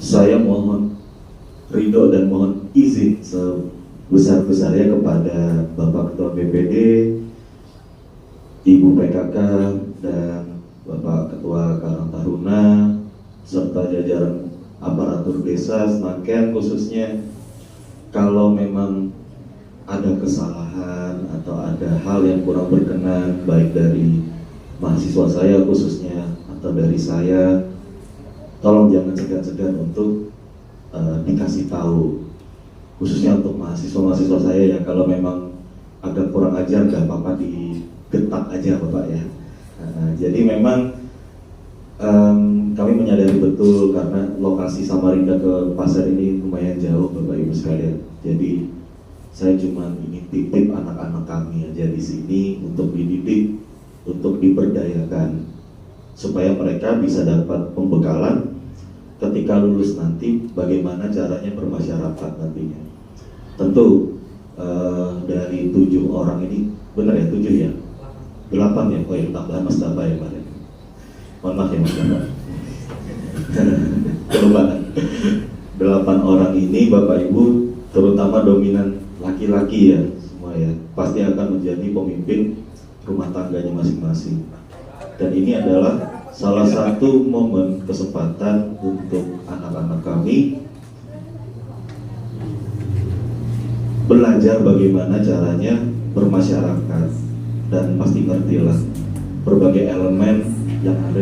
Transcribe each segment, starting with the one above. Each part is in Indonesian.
saya mohon ridho dan mohon izin sebesar-besarnya kepada Bapak Ketua BPD, Ibu PKK, dan Bapak Ketua Karang Taruna, serta jajaran aparatur desa Sragen khususnya, kalau memang ada kesalahan atau ada hal yang kurang berkenan baik dari mahasiswa saya khususnya atau dari saya, tolong jangan segan-segan untuk dikasih tahu, khususnya untuk mahasiswa-mahasiswa saya ya. Kalau memang agak kurang ajar nggak apa-apa, digetak aja Bapak ya. Jadi memang kami menyadari betul karena lokasi Samarinda ke pasar ini lumayan jauh Bapak Ibu sekalian. Jadi saya cuma ingin titip anak-anak kami aja di sini untuk dididik, untuk diberdayakan supaya mereka bisa dapat pembekalan ketika lulus nanti bagaimana caranya bermasyarakat nantinya. Tentu dari 7 orang ini, benar ya 7 ya? 8 ya? Oh ya, tambah Mas Daba ya Pak. Mohon maaf ya Mas Daba. Kelupaan. 8 orang ini Bapak Ibu terutama dominan laki-laki ya semua ya, pasti akan menjadi pemimpin rumah tangganya masing-masing. Dan ini adalah salah satu momen kesempatan untuk anak-anak kami belajar bagaimana caranya bermasyarakat, dan pasti ngertilah berbagai elemen yang ada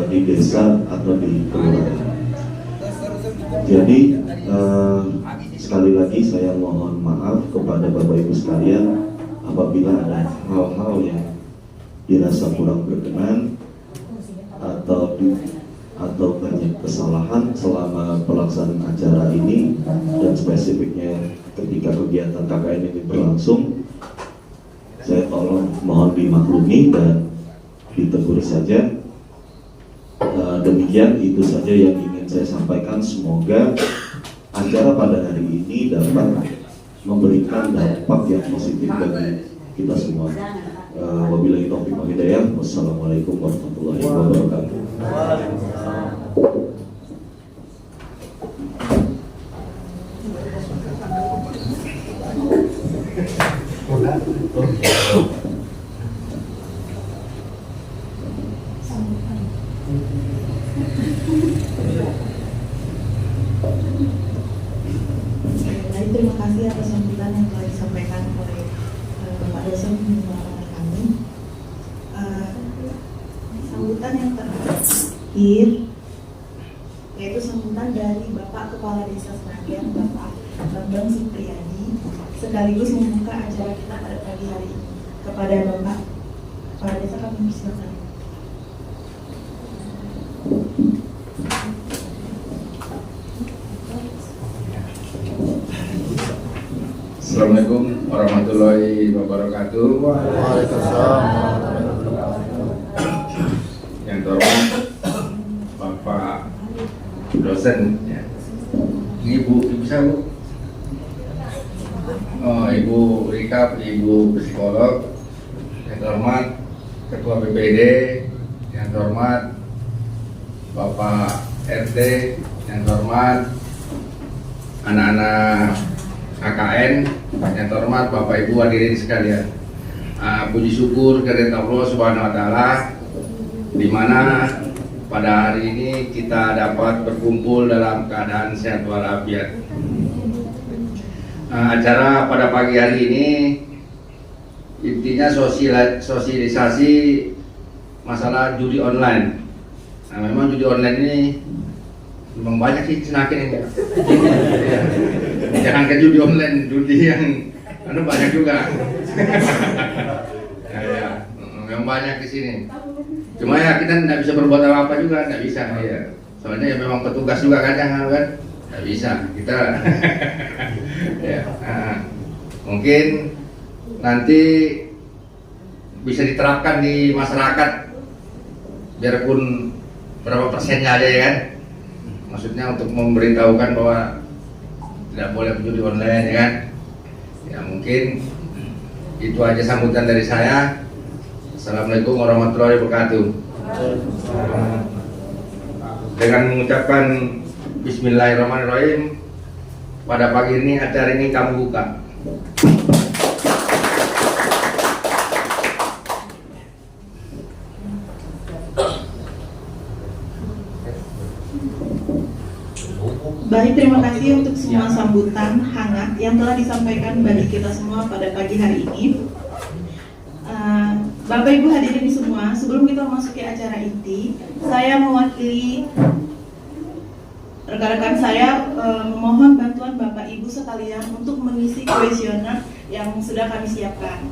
di desa atau di kelurahan. Jadi sekali lagi saya mohon maaf kepada Bapak Ibu sekalian apabila ada hal-hal yang dirasa kurang berkenan atau banyak kesalahan selama pelaksanaan acara ini, dan spesifiknya ketika kegiatan KKN ini berlangsung. Saya mohon dimaklumi dan ditegur saja. Demikian itu saja yang ingin saya sampaikan. Semoga acara pada hari ini dapat memberikan dampak yang positif bagi kita semua. Wabillahi taufiq wal hidayah. Wassalamualaikum warahmatullahi wabarakatuh. Terima kasih atas sambutan yang telah disampaikan oleh Bapak dosen pembimbingan kami. Sambutan yang terakhir yaitu sambutan dari Bapak Kepala Desa Sragen, Bapak Bambang Supriyadi, sekaligus membuka acara kita pada pagi hari ini. Kepada Bapak Kepala Desa kami persilakan. Assalamualaikum warahmatullahi wabarakatuh. Waalaikumsalam. Yang terhormat Bapak dosen ya. Ibu siapa? Oh, Ibu Rika, Ibu psikolog. Yang terhormat Ketua BPD, yang terhormat Bapak RT, yang terhormat anak-anak KKN, yang terhormat Bapak Ibu hadirin sekalian. Puji syukur kehadirat Allah Subhanahu wa taala di mana pada hari ini kita dapat berkumpul dalam keadaan sehat walafiat. Acara pada pagi hari ini intinya sosialisasi masalah judi online. Nah, memang judi online ini memang banyak sih semakin ini. Jangan ke judi online, judi yang banyak juga. Ya, memang banyak di sini. Cuma ya kita tidak bisa berbuat apa-apa juga, tidak bisa ya. Soalnya ya memang petugas juga kadang kan, tidak bisa kita. Ya, mungkin nanti bisa diterapkan di masyarakat, biarpun berapa persennya aja ya kan. Maksudnya untuk memberitahukan bahwa tidak boleh judi online ya kan. Ya mungkin itu aja sambutan dari saya. Assalamualaikum warahmatullahi wabarakatuh. dengan mengucapkan Bismillahirrahmanirrahim, pada pagi ini acara ini kami buka. Baik, terima kasih untuk semua sambutan hangat yang telah disampaikan bagi kita semua pada pagi hari ini. Bapak Ibu hadirin semua, sebelum kita memasuki acara inti, saya mewakili rekan-rekan saya memohon bantuan Bapak Ibu sekalian untuk mengisi kuesioner yang sudah kami siapkan.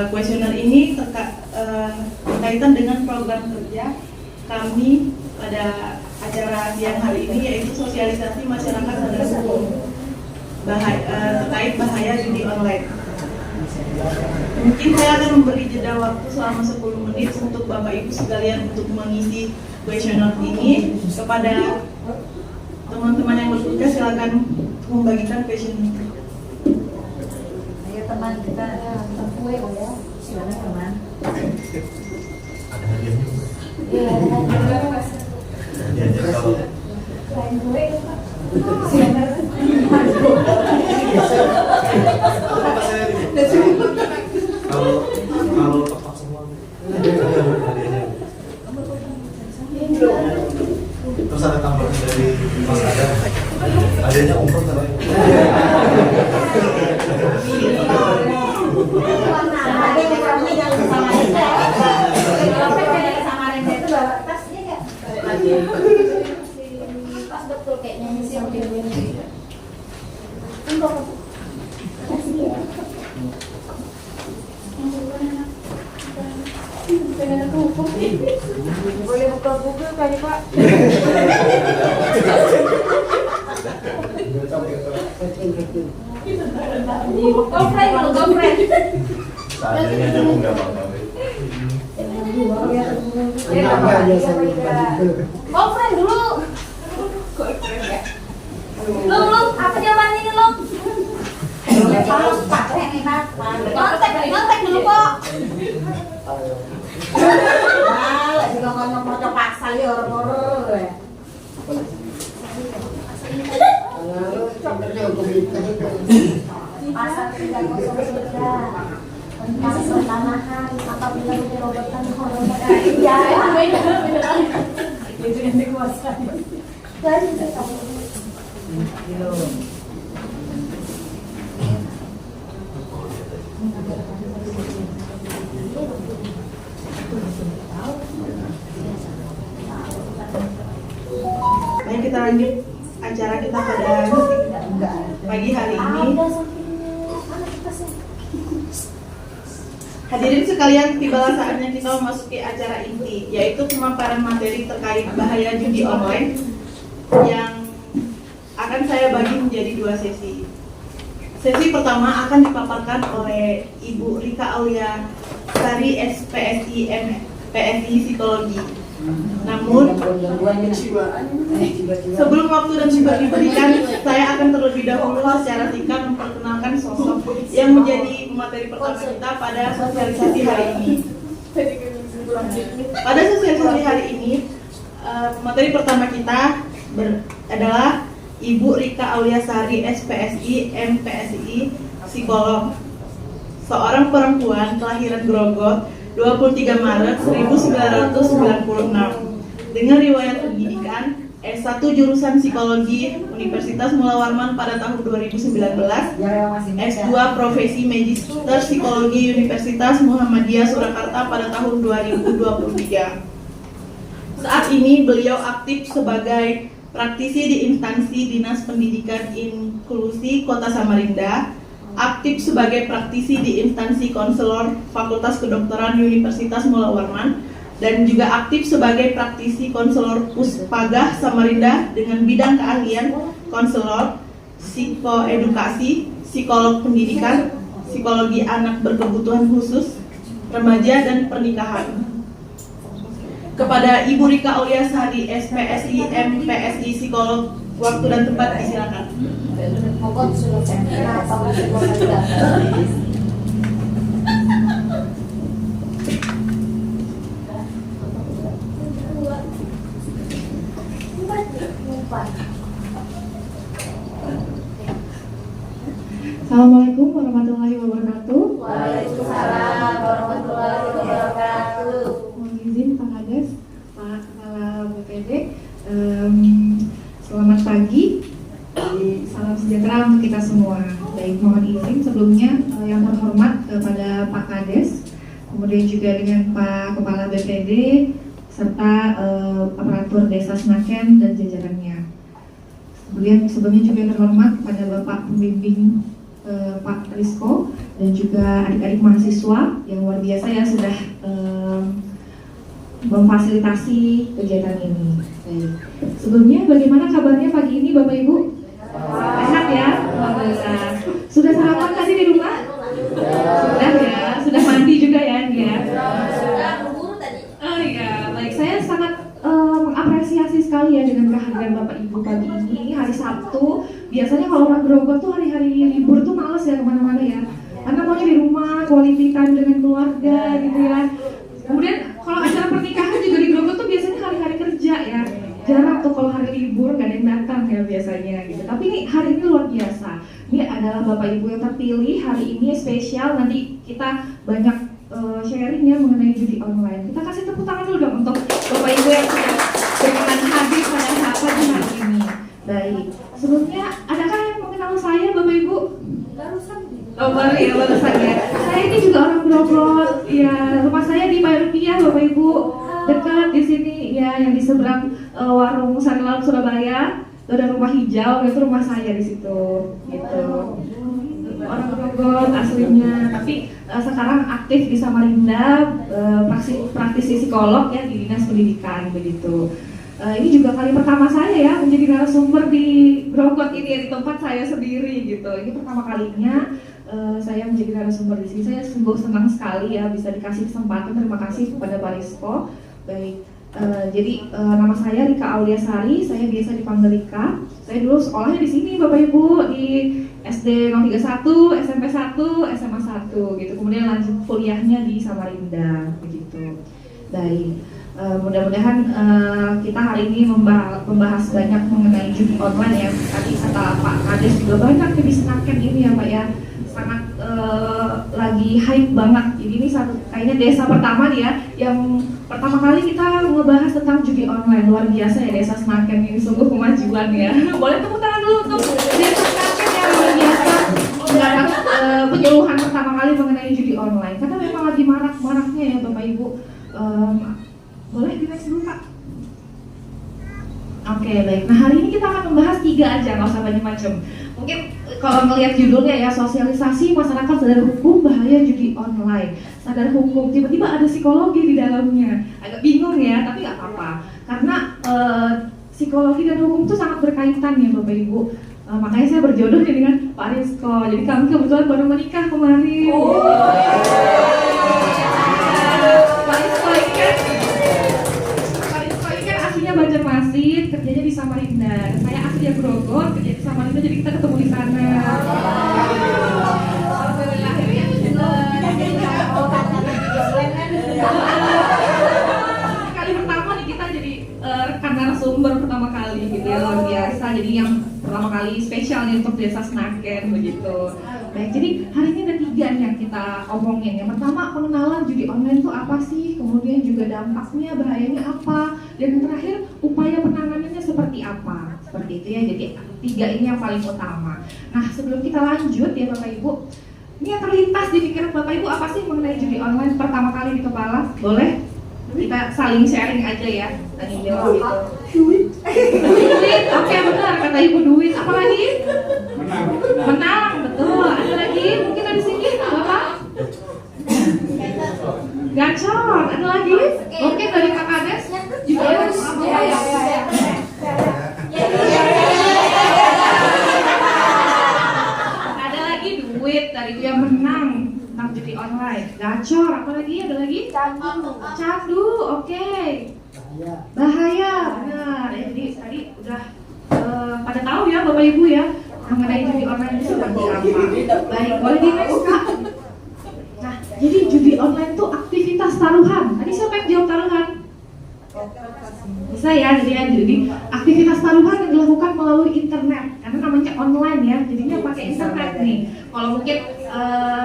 Kuesioner ini berkaitan dengan program kerja kami pada acara siang hari ini, yaitu sosialisasi masyarakat sadar hukum terkait bahaya judi online. Mungkin saya akan memberi jeda waktu selama 10 menit untuk Bapak Ibu sekalian untuk mengisi kuesioner ini. Kepada teman-teman yang bertugas, silakan membagikan kuesioner. Ayo teman, kita kue ya. Silakan teman. Ada hadiahnya. Iya, Hadiahnya kalau lain kue Pak. kalau tepat semua hadiahnya. Terus ada tambahan dari Mas Adam. Hadiahnya umroh kan? Pas betul kayaknya misi yang ini. Boleh buka Google kali Pak. GoFriend. Seadanya aja nggak apa-apa. GoFriend dulu. Lum, apa jawaban ini Lum? Ngontek dulu kok. Lah, jika ngomong mau paksa li orang-orang ya. Pasal 303 tentang pertanahan apabila menyerobotkan hormat. Iya, benar. Itu yang dikuasai. Jadi saya Baik, kita lanjut acara kita pada pagi hari ini. Hadirin sekalian, tibalah saatnya kita memasuki acara inti, yaitu pemaparan materi terkait bahaya judi online yang akan saya bagi menjadi 2 sesi. Sesi pertama akan dipaparkan oleh Ibu Rika Aulia Sari, SPSI, MPSI Psikologi. Namun, sebelum waktu dan sumber diberikan, saya akan terlebih dahulu secara singkat memperkenalkan sosok yang menjadi materi pertama kita pada sosialisasi hari ini. Pada sosialisasi hari ini, materi pertama kita adalah Ibu Rika Aulia Sari, SPSI, MPSI, Psikolog. Seorang perempuan kelahiran Grogol 23 Maret 1996 dengan riwayat pendidikan S1 jurusan Psikologi Universitas Mula Warman pada tahun 2019, S2 profesi Magister Psikologi Universitas Muhammadiyah Surakarta pada tahun 2023. Saat ini beliau aktif sebagai praktisi di instansi Dinas Pendidikan Inklusi Kota Samarinda, aktif sebagai praktisi di instansi konselor Fakultas Kedokteran Universitas Mula Warman, dan juga aktif sebagai praktisi konselor Puspagah Samarinda dengan bidang keahlian konselor, psikoedukasi, psikolog pendidikan, psikologi anak berkebutuhan khusus, remaja, dan pernikahan. Kepada Ibu Rika Aulia Sari, SPSI, MPSI, Psikolog, waktu dan tempat disilakan. Pokok sudah saya atau depan. Assalamualaikum warahmatullahi wabarakatuh. Waalaikumsalam warahmatullahi wabarakatuh. Mohon izin Pak Kades, Pak Kepala BPD. Selamat pagi. Salam sejahtera untuk kita semua. Baik, mohon izin sebelumnya yang terhormat kepada Pak Kades, kemudian juga dengan Pak Kepala BPD serta aparatur Desa Snaken dan jajarannya. Kemudian sebelumnya juga yang terhormat kepada Bapak Pembimbing Pak Rizko dan juga adik-adik mahasiswa yang luar biasa ya sudah memfasilitasi kegiatan ini. Baik. Sebelumnya bagaimana kabarnya pagi ini Bapak Ibu? Sehat ya? Alhamdulillah. Sudah sarapan tadi di rumah? Sudah ya, sudah mandi juga ya dia. Sudah berburu tadi. Oh iya, baik. Saya sangat mengapresiasi sekali ya dengan kehadiran Bapak Ibu pagi ini. Ini hari Sabtu. Biasanya kalau orang Grogol tuh hari-hari libur tuh males ya kemana-mana ya. Karena maunya di rumah, quality time dengan keluarga gitu ya. Kemudian kalau acara pernikahan juga di Grogol tuh biasanya hari-hari kerja ya. Jarang tuh kalau hari libur gak ada yang datang ya biasanya gitu. Tapi ini hari ini luar biasa. Ini adalah Bapak Ibu yang terpilih hari ini spesial. Nanti kita banyak sharing ya mengenai judi online. Kita kasih tepuk tangan dulu dong untuk Bapak Ibu yang sudah berkenan hadir pada pagi hari ini. Baik. Sebelumnya adakah yang mengenal saya Bapak Ibu? Barusan. Oh baru ya, barusan ya. Saya ini juga orang Grogol. Ya, rumah saya di Rupiah Bapak Ibu. Dekat di sini ya, yang di seberang warung Sari Laut Surabaya. Itu ada rumah hijau, itu rumah saya di situ. Gitu. Orang Grogol aslinya, tapi sekarang aktif di Samarinda, praktisi psikolog ya di Dinas Pendidikan begitu. Ini juga kali pertama saya ya menjadi narasumber di Grogol ini ya, di tempat saya sendiri gitu. Ini pertama kalinya saya menjadi narasumber di sini. Saya sungguh senang sekali ya bisa dikasih kesempatan. Terima kasih kepada Pak Rizko. Baik, jadi nama saya Rika Auliasari. Saya biasa dipanggil Rika. Saya dulu sekolahnya di sini Bapak Ibu di SD 031, SMP 1, SMA 1 gitu. Kemudian lanjut kuliahnya di Samarinda begitu. Baik. Mudah-mudahan kita hari ini membahas banyak mengenai judi online ya. Tadi kata Pak Kades juga banyak di Snaken ini ya Pak ya, sangat lagi hype banget. Jadi ini kayaknya desa pertama nih ya, yang pertama kali kita ngebahas tentang judi online. Luar biasa ya Desa Snaken ini, sungguh kemajuan ya. Boleh tepuk tangan dulu untuk Desa Snaken yang luar biasa mendapat penyuluhan pertama kali mengenai judi online. Karena memang lagi marak-maraknya ya Bapak Ibu. Boleh di next dulu Pak? Oke, baik. Nah hari ini kita akan membahas 3 aja, nggak usah banyak-macam. Mungkin kalau melihat judulnya ya, sosialisasi masyarakat sadar hukum bahaya judi online. Sadar hukum, tiba-tiba ada psikologi di dalamnya. Agak bingung ya, tapi nggak apa-apa. Karena psikologi dan hukum itu sangat berkaitan ya Bapak Ibu. Makanya saya berjodoh dengan Pak Rizko. Jadi kami kebetulan baru menikah kemarin. Pak Rizko ini kan aslinya Banjarmasin, kerjanya di Samarinda. Saya aslinya Grogol, kerja di Samarinda, jadi kita ketemu di sana. Alhamdulillah akhirnya kali pertama nih kita jadi rekan narasumber pertama kali gitu ya, luar biasa. Jadi yang pertama kali spesial nih untuk Desa Snaken begitu. Baik, jadi hari ini ada 3 nih yang kita omongin. Yang pertama, pengenalan judi online itu apa sih? Kemudian juga dampaknya, bahayanya apa? Dan terakhir, upaya penanganannya seperti apa? Seperti itu ya, jadi 3 ini yang paling utama. Nah, sebelum kita lanjut ya Bapak Ibu, ini yang terlintas di pikiran Bapak Ibu apa sih mengenai judi online pertama kali di kepala? Boleh? Kita saling sharing aja ya. Tadi jawab itu. Duit. Oke, benar kata Ibu, duit. Apa lagi? Menang, betul. Ada lagi? Mungkin ada di sini, Bapak? Gacor. Ada lagi? Mungkin dari Kak Kades juga ada. Ada lagi duit dari itu yang menang tentang judi online. Gacor. Apa lagi? Ada lagi? Candu. Oke. Bahaya. Benar. Ya, jadi tadi udah pada tahu ya Bapak Ibu ya mengenai judi online itu seperti apa. Baik, boleh di next Kak. Nah, jadi judi online itu aktivitas taruhan. Tadi siapa yang jawab taruhan? Bisa ya, jadi aktivitas taruhan adalah Kalau mungkin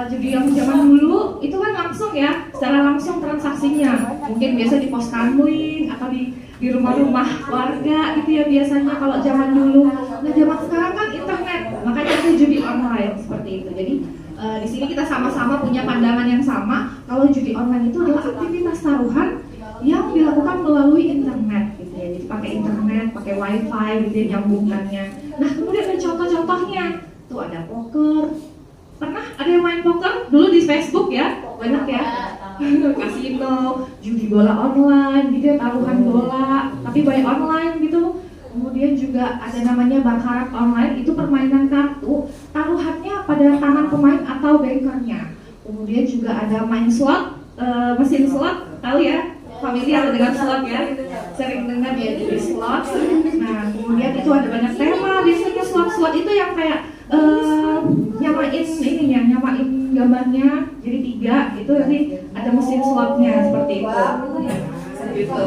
judi yang zaman dulu itu kan langsung ya, secara langsung transaksinya. Mungkin biasa di pos kanwin atau di rumah-rumah warga gitu ya biasanya kalau zaman dulu. Nah zaman sekarang kan internet, makanya ada judi online seperti itu. Jadi di sini kita sama-sama punya pandangan yang sama kalau judi online itu adalah aktivitas taruhan yang dilakukan melalui internet gitu ya. Jadi pakai internet, pakai wifi gitu ya nyambungannya. Nah kemudian ada contoh-contohnya. Tuh ada poker. Pernah ada yang main poker? Dulu di Facebook ya, banyak ya. Kasino, judi bola online gitu ya, taruhan bola, tapi by online gitu. Kemudian juga ada namanya baccarat online, itu permainan kartu, taruhannya pada tangan pemain atau bankernya. Kemudian juga ada main slot, mesin slot, tahu ya? Familiar dengan slot ya, sering dengar ya di slot. Nah kemudian itu ada banyak tema, biasanya slot itu yang kayak nyamain ini ya, nyamain gambarnya jadi 3 itu nanti ada mesin slotnya seperti itu. Gitu.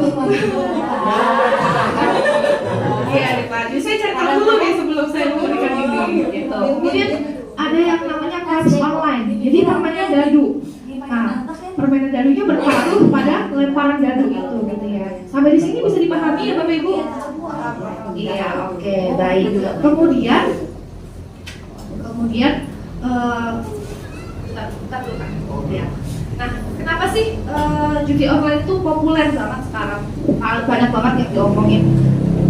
Iya nih Pak, saya cerita dulu nih sebelum saya memberikan ini. Gitu. Kemudian ada yang namanya cards online, jadi permainan dadu. Nah, permainan dadunya bertaruh pada lemparan dadu itu gitu ya. Sampai di sini bisa dipahami ya Bapak Ibu? Iya, oke, baik. Kemudian bentar dulu kan. Ya. Nah, kenapa sih judi online itu populer banget sekarang? Banyak banget yang diomongin.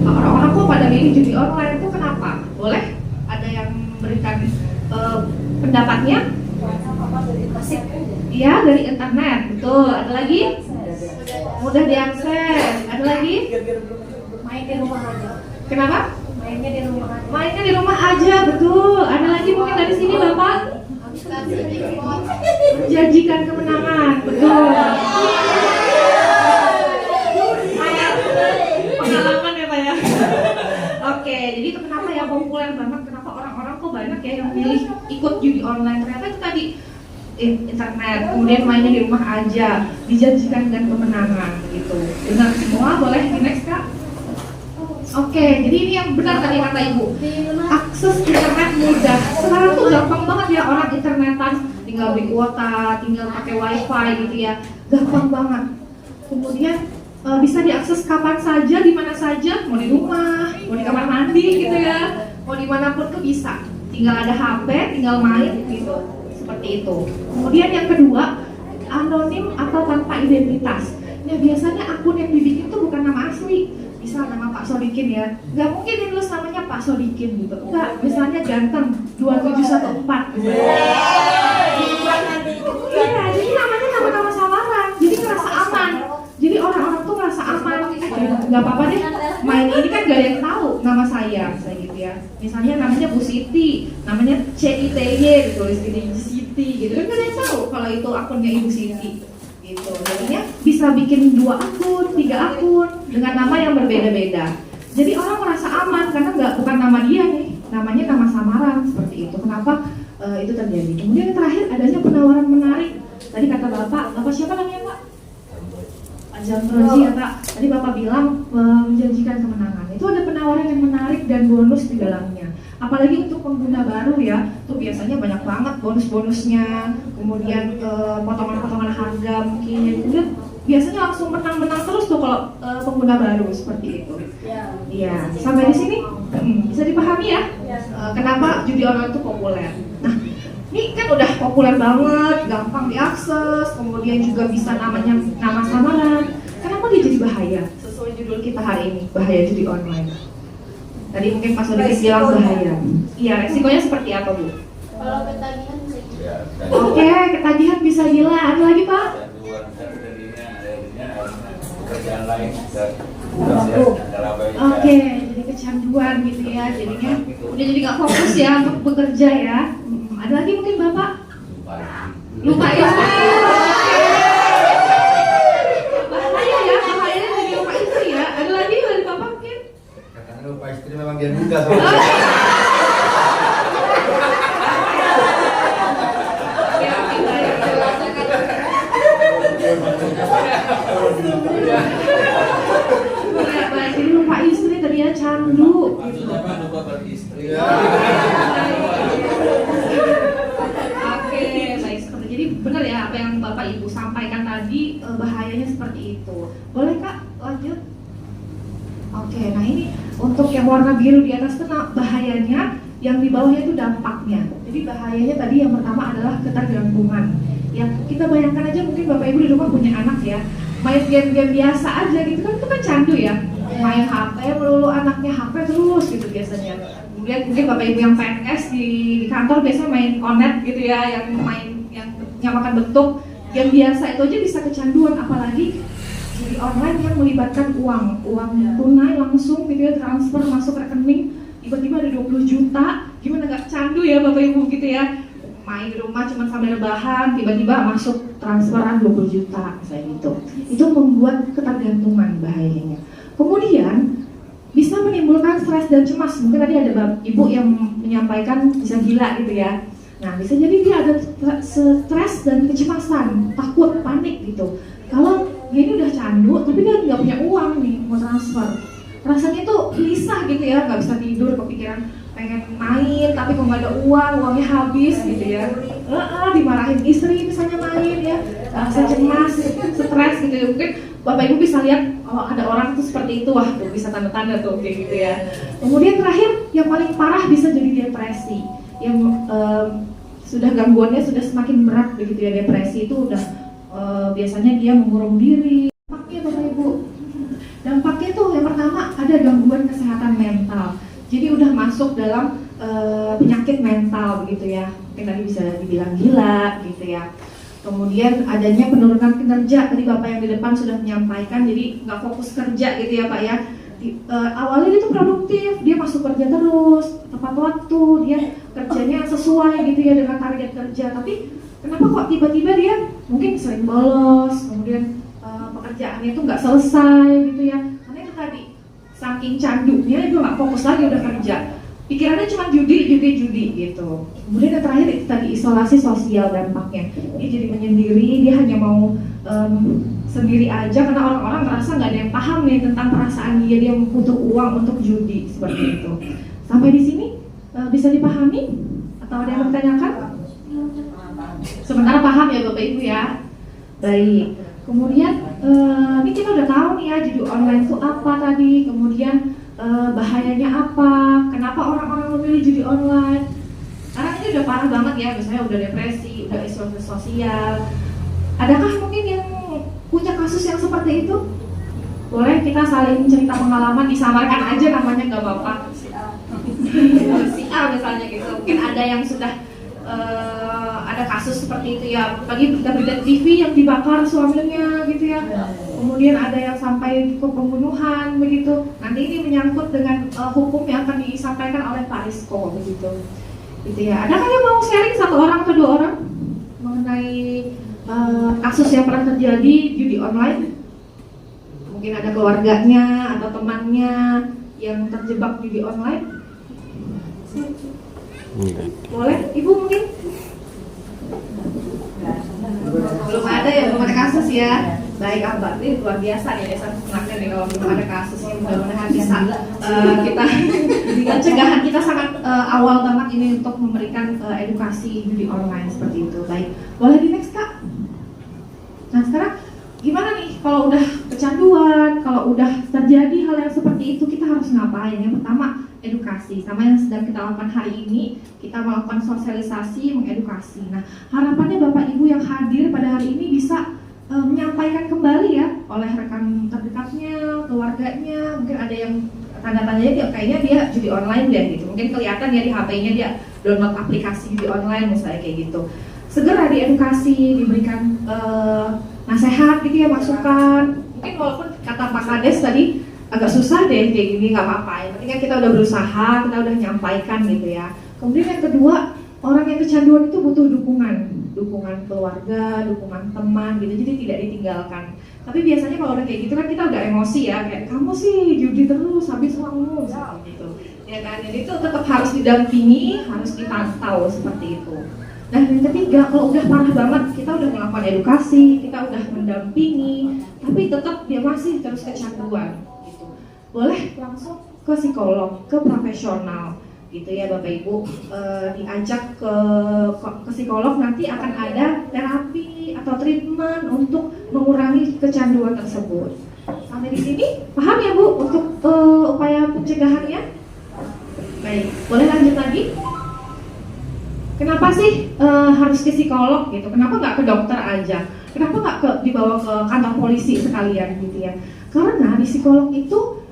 Orang-orang kok pada milih judi online itu kenapa? Boleh ada yang memberikan pendapatnya? Iya, dari internet, betul. Ada lagi? Mudah diakses. Ada lagi? Main di rumah aja. Kenapa? Mainnya di rumah aja. Mainnya di rumah aja, betul. Ada lagi mungkin dari sini Bapak? Janjikan kemenangan, betul. Pengalaman ya Pak ya. Oke, jadi itu kenapa ya populer banget? Kenapa orang-orang kok banyak ya yang milih ikut judi online? Ternyata itu tadi internet, kemudian mainnya di rumah aja, dijanjikan dengan kemenangan gitu. Benar semua, boleh di next Kak? Oke, jadi ini yang benar tadi kata Ibu. Akses internet mudah. Sekarang tuh gampang banget ya orang internetan, tinggal beli kuota, tinggal pakai wifi gitu ya. Gampang banget. Kemudian bisa diakses kapan saja, di mana saja, mau di rumah, mau di kamar mandi gitu ya. Mau dimanapun tuh bisa. Tinggal ada HP, tinggal main gitu. Seperti itu. Kemudian yang kedua, anonim atau tanpa identitas. Nah biasanya akun yang dibikin tuh bukan nama asli. Misal nama Pak Sodikin ya, nggak mungkin ditulis namanya Pak Sodikin gitu. Enggak, misalnya ganteng 2714 gitu. Iya, jadi namanya nama-nama samaran. Jadi ngerasa aman. Jadi orang-orang tuh ngerasa aman. Nggak apa-apa deh, main ini kan gak ada yang tahu nama saya gitu ya. Misalnya namanya Bu Siti, namanya CITY ditulis gini Siti gitu kan gak ada yang tahu kalau itu akunnya Ibu Siti gitu. Jadinya bisa bikin 2 akun, 3 akun dengan nama yang berbeda-beda. Jadi orang merasa aman karena bukan nama dia nih, namanya nama samaran seperti itu. Kenapa itu terjadi? Kemudian yang terakhir adanya penawaran menarik. Tadi kata Bapak siapa namanya Pak? Jamrozi ya Pak, tadi Bapak bilang menjanjikan kemenangan. Itu ada penawaran yang menarik dan bonus di dalamnya. Apalagi untuk pengguna baru ya, tuh biasanya banyak banget bonus-bonusnya. Kemudian potongan-potongan harga mungkin. Kemudian biasanya langsung menang-menang terus tuh kalau pengguna baru seperti itu. Iya, sampai di sini bisa dipahami ya? Kenapa judi online itu populer? Nah, ini kan udah populer banget, gampang diakses, kemudian juga bisa namanya nama samaran. Kenapa dia jadi bahaya? Sesuai judul kita hari ini, bahaya judi online. Tadi mungkin Pak Sodikin bilang bahaya. Iya, resikonya seperti apa Bu? Kalau ketagihan bisa gila. Oke, ketagihan bisa gila. Ada lagi Pak? Oke, jadi kecanduan gitu ya. Jadinya udah jadi nggak fokus ya untuk bekerja ya. Ada lagi mungkin Bapak? Lupa ya? Bahaya ya, bahaya jadi lupa istri ya. Ada lagi dari Bapak mungkin? Karena lupa istri memang dia buka sama Baik, jadi lupa istri tadi ya, candu. maksudnya kan lupa bagi istri. Nah ini untuk yang warna biru di atas itu bahayanya, yang di bawahnya itu dampaknya. Jadi bahayanya tadi yang pertama adalah ketergantungan. Yang kita bayangkan aja, mungkin Bapak Ibu di rumah punya anak ya, main game-game biasa aja gitu kan, itu kan candu ya. Main HP melulu, anaknya HP terus gitu biasanya. Kemudian mungkin Bapak Ibu yang PNS di kantor biasanya main Onet gitu ya, yang main yang nyamakan bentuk. Yang biasa itu aja bisa kecanduan, apalagi judi online yang melibatkan uang tunai langsung gitu ya, transfer masuk rekening, tiba-tiba ada 20 juta, gimana gak candu ya Bapak Ibu gitu ya. Main di rumah cuma sambil rebahan, tiba-tiba masuk transferan 20 juta misalnya gitu. Itu membuat ketergantungan bahayanya. Kemudian bisa menimbulkan stres dan cemas. Mungkin tadi ada ibu yang menyampaikan bisa gila gitu ya. Nah bisa jadi dia ada stres dan kecemasan, takut, panik gitu. Kalau dia ini udah candu tapi dia nggak punya uang nih mau transfer, rasanya tuh gelisah gitu ya, nggak bisa tidur, kepikiran pengen main tapi kok nggak ada uangnya habis gitu ya. Dimarahin istri misalnya main ya, rasa cemas, stres gitu ya. Mungkin Bapak Ibu bisa lihat kalau ada orang tuh seperti itu, wah tuh bisa tanda-tanda tuh kayak gitu ya. Kemudian terakhir yang paling parah bisa jadi depresi, yang sudah gangguannya sudah semakin berat begitu ya. Depresi itu udah biasanya dia mengurung diri. Dampaknya Bapak Ibu, dampaknya tuh yang pertama ada gangguan kesehatan mental. Jadi udah masuk dalam penyakit mental begitu ya. Mungkin tadi bisa dibilang gila gitu ya. Kemudian adanya penurunan kinerja, tadi Bapak yang di depan sudah menyampaikan, jadi nggak fokus kerja gitu ya Pak ya. Awalnya dia tuh produktif, dia masuk kerja terus, tepat waktu, dia kerjanya sesuai gitu ya dengan target kerja. Tapi kenapa kok tiba-tiba dia mungkin sering bolos, kemudian pekerjaannya tuh nggak selesai gitu ya. Karena itu tadi, saking candunya dia nggak fokus lagi udah kerja. Pikirannya cuma judi gitu. Kemudian yang terakhir itu tadi isolasi sosial dampaknya. Dia jadi menyendiri, dia hanya mau sendiri aja karena orang-orang merasa nggak ada yang paham nih tentang perasaan dia butuh uang untuk judi seperti itu. Sampai di sini bisa dipahami atau ada yang bertanyakan? Sementara paham ya Bapak Ibu ya. Baik. Kemudian ini kita udah tahu nih ya judi online itu apa tadi. Kemudian bahayanya apa, kenapa orang-orang memilih judi online. Karena ini udah parah banget ya, misalnya udah depresi, udah isolasi sosial. Adakah mungkin yang punya kasus yang seperti itu? Boleh kita saling cerita pengalaman, disamarkan aja namanya gak apa-apa. Si A misalnya gitu, mungkin ada yang sudah ada kasus seperti itu ya, bagi berita TV yang dibakar suaminya gitu ya. Kemudian ada yang sampai ke pembunuhan begitu. Nanti ini menyangkut dengan hukum yang akan disampaikan oleh Pak Rizko begitu. Gitu ya. Adakah yang mau sharing satu orang atau dua orang mengenai kasus yang pernah terjadi judi online? Mungkin ada keluarganya atau temannya yang terjebak judi online. Boleh, Ibu mungkin? Belum ada ya, belum ada kasus ya. Baik Abah, ini luar biasa ya, saya senangnya nih kalau belum ada kasusnya, mudah-mudahan bisa kita pencegahan kita sangat awal banget ini untuk memberikan edukasi judi online seperti itu. Baik, boleh di next Kak. Nah sekarang gimana nih kalau udah kecanduan, kalau udah terjadi hal yang seperti itu kita harus ngapain? Yang pertama edukasi, sama yang sedang kita lakukan hari ini, kita melakukan sosialisasi, mengedukasi. Nah harapannya Bapak Ibu yang hadir pada hari ini bisa menyampaikan kembali ya oleh rekan terdekatnya, keluarganya. Mungkin ada yang tanda-tandanya dia kayaknya dia judi online deh gitu. Mungkin kelihatan ya di HP-nya dia download aplikasi judi online misalnya kayak gitu. Segera diedukasi, diberikan nasihat gitu ya, masukan. Mungkin walaupun kata Pak Kades tadi agak susah deh kayak gini, nggak apa-apa. Yang penting kan kita udah berusaha, kita udah menyampaikan gitu ya. Kemudian yang kedua, orang yang kecanduan itu butuh dukungan keluarga, dukungan teman gitu, jadi tidak ditinggalkan. Tapi biasanya kalau udah kayak gitu kan kita udah emosi ya, kayak kamu sih judi terus, habis uangmu gitu. Ya kan, jadi itu tetap harus didampingi, harus dipantau seperti itu. Nah yang ketiga, kalau udah parah banget, kita udah melakukan edukasi, kita udah mendampingi, tapi tetap dia masih terus kecanduan gitu. Boleh langsung ke psikolog, ke profesional gitu ya Bapak Ibu, diajak ke psikolog, nanti akan ada terapi atau treatment untuk mengurangi kecanduan tersebut. Sampai sampai di sini paham ya Bu untuk upaya pencegahannya? Baik, boleh lanjut lagi? Kenapa sih harus ke psikolog gitu? Kenapa nggak ke dokter aja? Kenapa nggak dibawa ke kantor polisi sekalian gitu ya? Karena di psikolog itu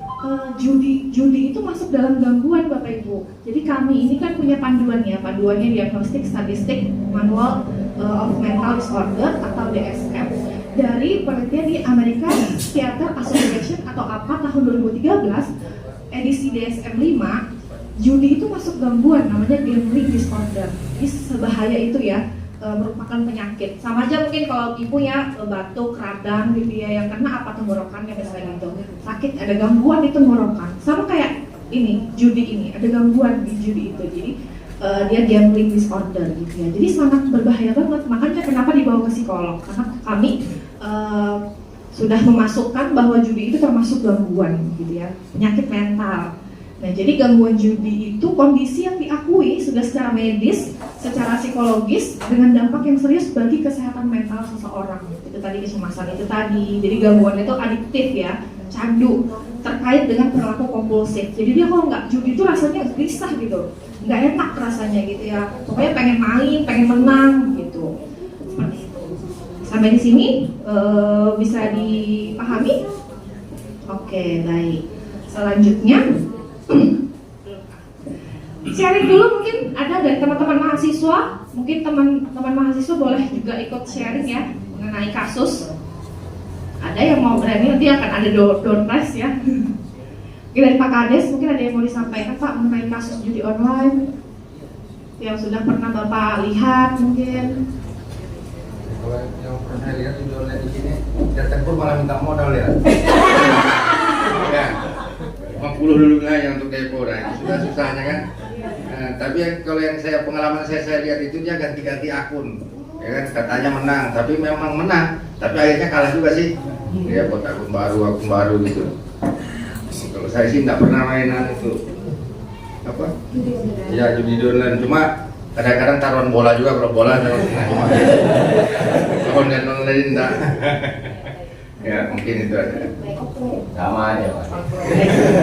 judi itu masuk dalam gangguan Bapak Ibu. Jadi kami ini kan punya panduannya Diagnostic Statistic Manual of Mental Disorder atau DSM dari penelitian di American Theater Association atau APA tahun 2013 edisi DSM 5. Judi itu masuk gangguan namanya gambling disorder. Ini sebahaya itu ya, merupakan penyakit. Sama aja mungkin kalau ibu ya batuk, radang gitu ya, yang kena apa tenggorokannya misalnya gitu. Sakit, ada gangguan di tenggorokan. Sama kayak ini, judi ini, ada gangguan di judi itu. Jadi dia gambling disorder gitu ya. Jadi sangat berbahaya banget. Makanya kenapa dibawa ke psikolog? Karena kami sudah memasukkan bahwa judi itu termasuk gangguan gitu ya, penyakit mental. Nah, jadi gangguan judi itu kondisi yang diakui sudah secara medis, secara psikologis dengan dampak yang serius bagi kesehatan mental seseorang. Itu tadi kecemasan itu tadi. Jadi gangguan itu adiktif ya, candu, terkait dengan perilaku kompulsif. Jadi dia kalau nggak judi itu rasanya gelisah gitu, nggak enak rasanya gitu ya. Pokoknya pengen main, pengen menang gitu. Seperti itu. Sampai di sini bisa dipahami? Oke, baik. Selanjutnya. Sharing dulu mungkin ada dari teman-teman mahasiswa, mungkin teman-teman mahasiswa boleh juga ikut sharing ya mengenai kasus. Ada yang mau berani, nanti akan ada door prize ya. Mungkin dari Pak Kades mungkin ada yang mau disampaikan Pak mengenai kasus judi online yang sudah pernah Bapak lihat mungkin. Kalau yang pernah saya lihat judi online di sini, datang pun malah minta modal ya. Ya. 50 dulu lah yang untuk depo, nah itu sudah susahnya kan. Tapi kalau yang pengalaman saya lihat itu dia ganti-ganti akun, ya kan katanya menang, tapi memang menang, tapi akhirnya kalah juga sih. Dia buat akun baru gitu. Kalau saya sih nggak pernah mainan itu apa? Ya judi online, cuma kadang-kadang taruhan bola juga, kalau bola cuma online enggak. Ya mungkin itu aja. Sama aja Pak.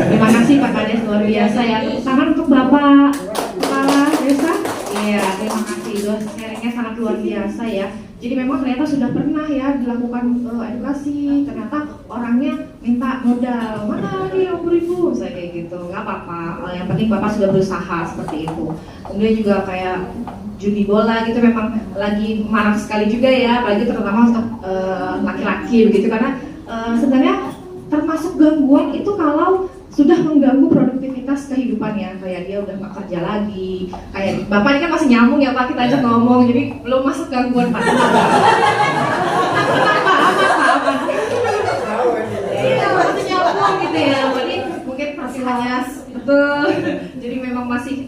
Terima kasih Pak Kades, luar biasa ya. Tepuk tangan untuk Bapak Kepala Desa. Iya, terima kasih. Sharingnya sangat luar biasa ya. Jadi memang ternyata sudah pernah ya dilakukan edukasi. Ternyata orangnya minta modal. Mana lagi 60.000? Saya kayak gitu. Nggak apa-apa. Yang penting Bapak sudah berusaha seperti itu. Kemudian juga kayak judi bola gitu memang lagi marak sekali juga ya, apalagi terutama untuk laki-laki begitu, karena sebenarnya termasuk gangguan itu kalau sudah mengganggu produktivitas kehidupannya, kayak dia udah nggak kerja lagi, kayak Bapak ini kan masih nyambung ya Pak, kita ajak ngomong, jadi belum masuk gangguan Pak. Kenapa? Aman. Iya, masih nyambung gitu ya, jadi mungkin persilannya betul. Jadi memang masih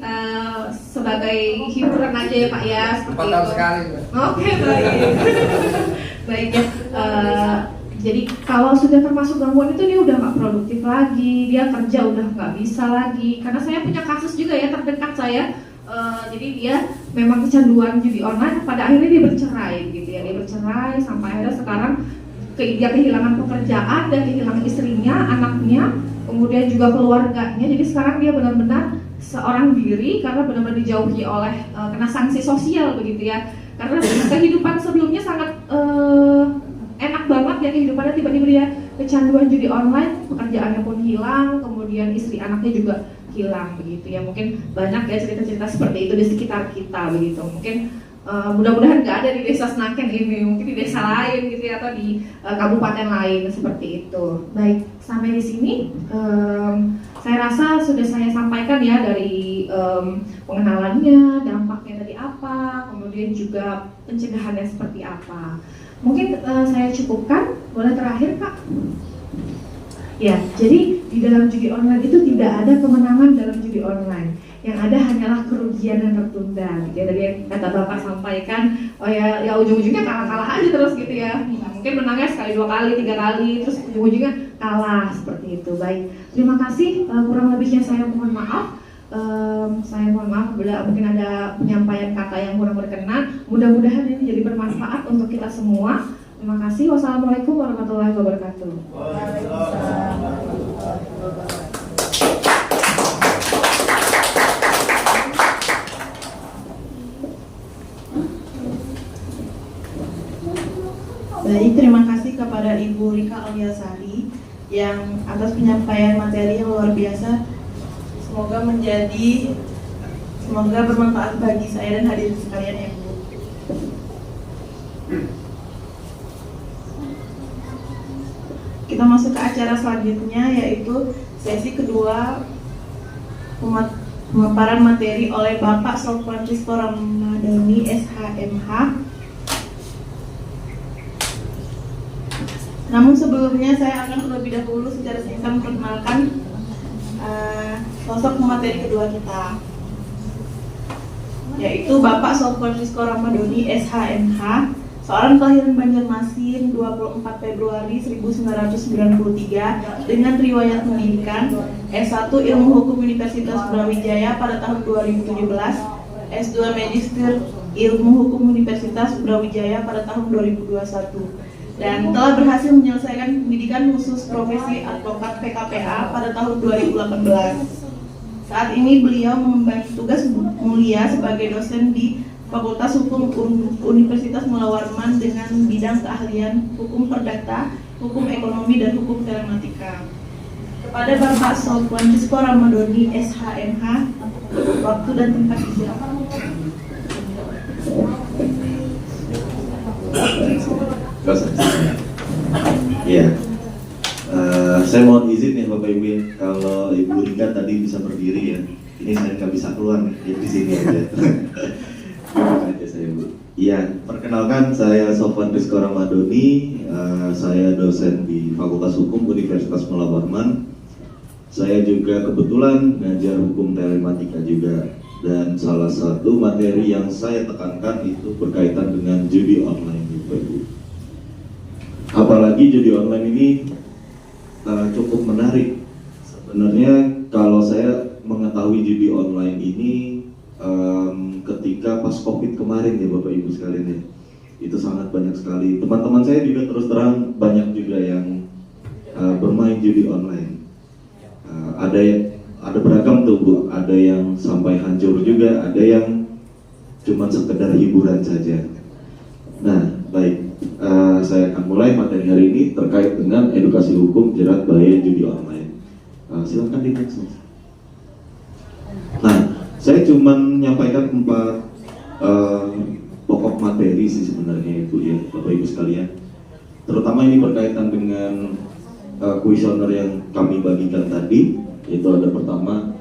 sebagai hiburan aja ya Pak ya, seperti 4 tahun sekali. Oke, baik. Baik ya. Jadi kalau sudah termasuk gangguan itu dia udah nggak produktif lagi, dia kerja udah nggak bisa lagi. Karena saya punya kasus juga ya terdekat saya. Jadi dia memang kecanduan judi online, pada akhirnya dia bercerai gitu ya, dia bercerai sampai akhirnya sekarang dia kehilangan pekerjaan dan kehilangan istrinya, anaknya, kemudian juga keluarganya. Jadi sekarang dia benar-benar seorang diri karena benar-benar dijauhi oleh kena sanksi sosial begitu ya. Karena kehidupan sebelumnya sangat enak banget ya kehidupannya, tiba-tiba dia kecanduan judi online, pekerjaannya pun hilang, kemudian istri anaknya juga hilang begitu ya. Mungkin banyak ya cerita-cerita seperti itu di sekitar kita begitu. Mungkin mudah-mudahan nggak ada di desa Snaken ini, mungkin di desa lain gitu ya, atau di kabupaten lain seperti itu. Baik, sampai di sini saya rasa sudah saya sampaikan ya dari pengenalannya, dampaknya tadi apa, kemudian juga pencegahannya seperti apa. Mungkin saya cukupkan, boleh terakhir Pak? Ya, jadi di dalam judi online itu tidak ada kemenangan dalam judi online. Yang ada hanyalah kerugian yang tertunda gitu ya. Dari yang kata Bapak sampaikan, oh ya ujung-ujungnya kalah-kalah aja terus gitu ya. Mungkin menangnya sekali, 2 kali, 3 kali, terus ujung-ujungnya kalah seperti itu. Baik, terima kasih, kurang lebihnya saya mohon maaf. Saya mohon maaf bila mungkin ada penyampaian kata yang kurang berkenan. Mudah-mudahan ini jadi bermanfaat untuk kita semua, Terima kasih. Wassalamualaikum warahmatullahi wabarakatuh. Baik, terima kasih kepada Ibu Rika Aliasari yang atas penyampaian materi yang luar biasa. Semoga bermanfaat bagi saya dan hadirin sekalian ya Bu. Kita masuk ke acara selanjutnya, yaitu sesi kedua pemaparan materi oleh Bapak Sof Francisco Ramadhani SHMH. Namun sebelumnya saya akan terlebih dahulu secara singkat memperkenalkan sosok pemateri kedua kita, yaitu Bapak Sof Francisco Ramadhani SHMH, seorang kelahiran Banjarmasin 24 Februari 1993 dengan riwayat pendidikan S1 Ilmu Hukum Universitas Brawijaya pada tahun 2017, S2 Magister Ilmu Hukum Universitas Brawijaya pada tahun 2021, dan telah berhasil menyelesaikan pendidikan khusus profesi advokat PKPA pada tahun 2018. Saat ini beliau mengemban tugas mulia sebagai dosen di Fakultas Hukum Universitas Mula Warman dengan bidang keahlian Hukum Perdata, Hukum Ekonomi, dan Hukum Telematika. Kepada Bapak Sof Francisco Ramadhani SHMH, waktu dan tempat disilakan. Ya, saya mohon izin ya Bapak Ibu, kalau Ibu Rika tadi bisa berdiri ya, ini saya nggak bisa keluar nih, ya di sini aja. Aja saya Bu. Iya, perkenalkan saya Sof Francisco Ramadhani, saya dosen di Fakultas Hukum Universitas Mula Warman. Saya juga kebetulan ngajar hukum telematika juga, dan salah satu materi yang saya tekankan itu berkaitan dengan judi online, Bapak Ibu. Apalagi judi online ini cukup menarik. Sebenarnya kalau saya mengetahui judi online ini ketika pas COVID kemarin ya Bapak Ibu sekalian ya, itu sangat banyak sekali. Teman-teman saya juga terus terang banyak juga yang bermain judi online. Ada beragam tuh Bu, ada yang sampai hancur juga, ada yang cuma sekedar hiburan saja. Nah, baik, saya akan mulai materi hari ini terkait dengan edukasi hukum jerat bahaya judi online. Silakan di next. Nah, saya cuma menyampaikan 4 pokok materi sih sebenarnya Ibu ya, Bapak Ibu sekalian. Terutama ini berkaitan dengan kuesioner yang kami bagikan tadi. Itu ada pertama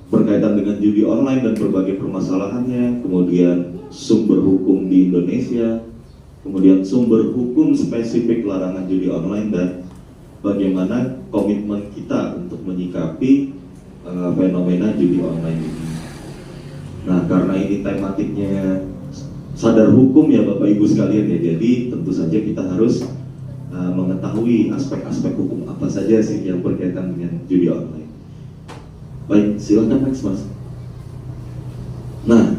berkaitan dengan judi online dan berbagai permasalahannya, kemudian sumber hukum di Indonesia, kemudian sumber hukum spesifik larangan judi online, dan bagaimana komitmen kita untuk menyikapi fenomena judi online ini. Nah, karena ini tematiknya sadar hukum ya Bapak Ibu sekalian ya, jadi tentu saja kita harus mengetahui aspek-aspek hukum apa saja sih yang berkaitan dengan judi online. Baik, silakan next Mas. Nah,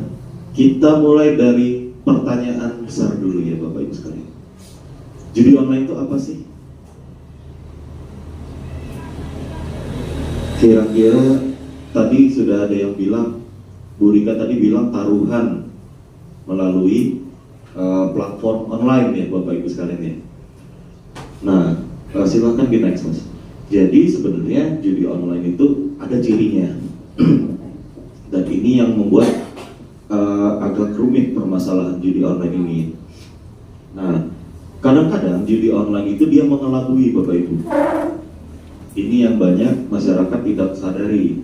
kita mulai dari pertanyaan besar dulu ya Bapak Ibu sekalian. Judi online itu apa sih? Kira-kira tadi sudah ada yang bilang, Bu Rika tadi bilang taruhan melalui platform online ya Bapak Ibu sekalian ya. Nah, silakan di next Mas. Jadi sebenarnya judi online itu ada cirinya. Dan ini yang membuat agak rumit permasalahan judi online ini. Nah, kadang-kadang judi online itu dia mengelabui Bapak Ibu. Ini yang banyak masyarakat tidak sadari.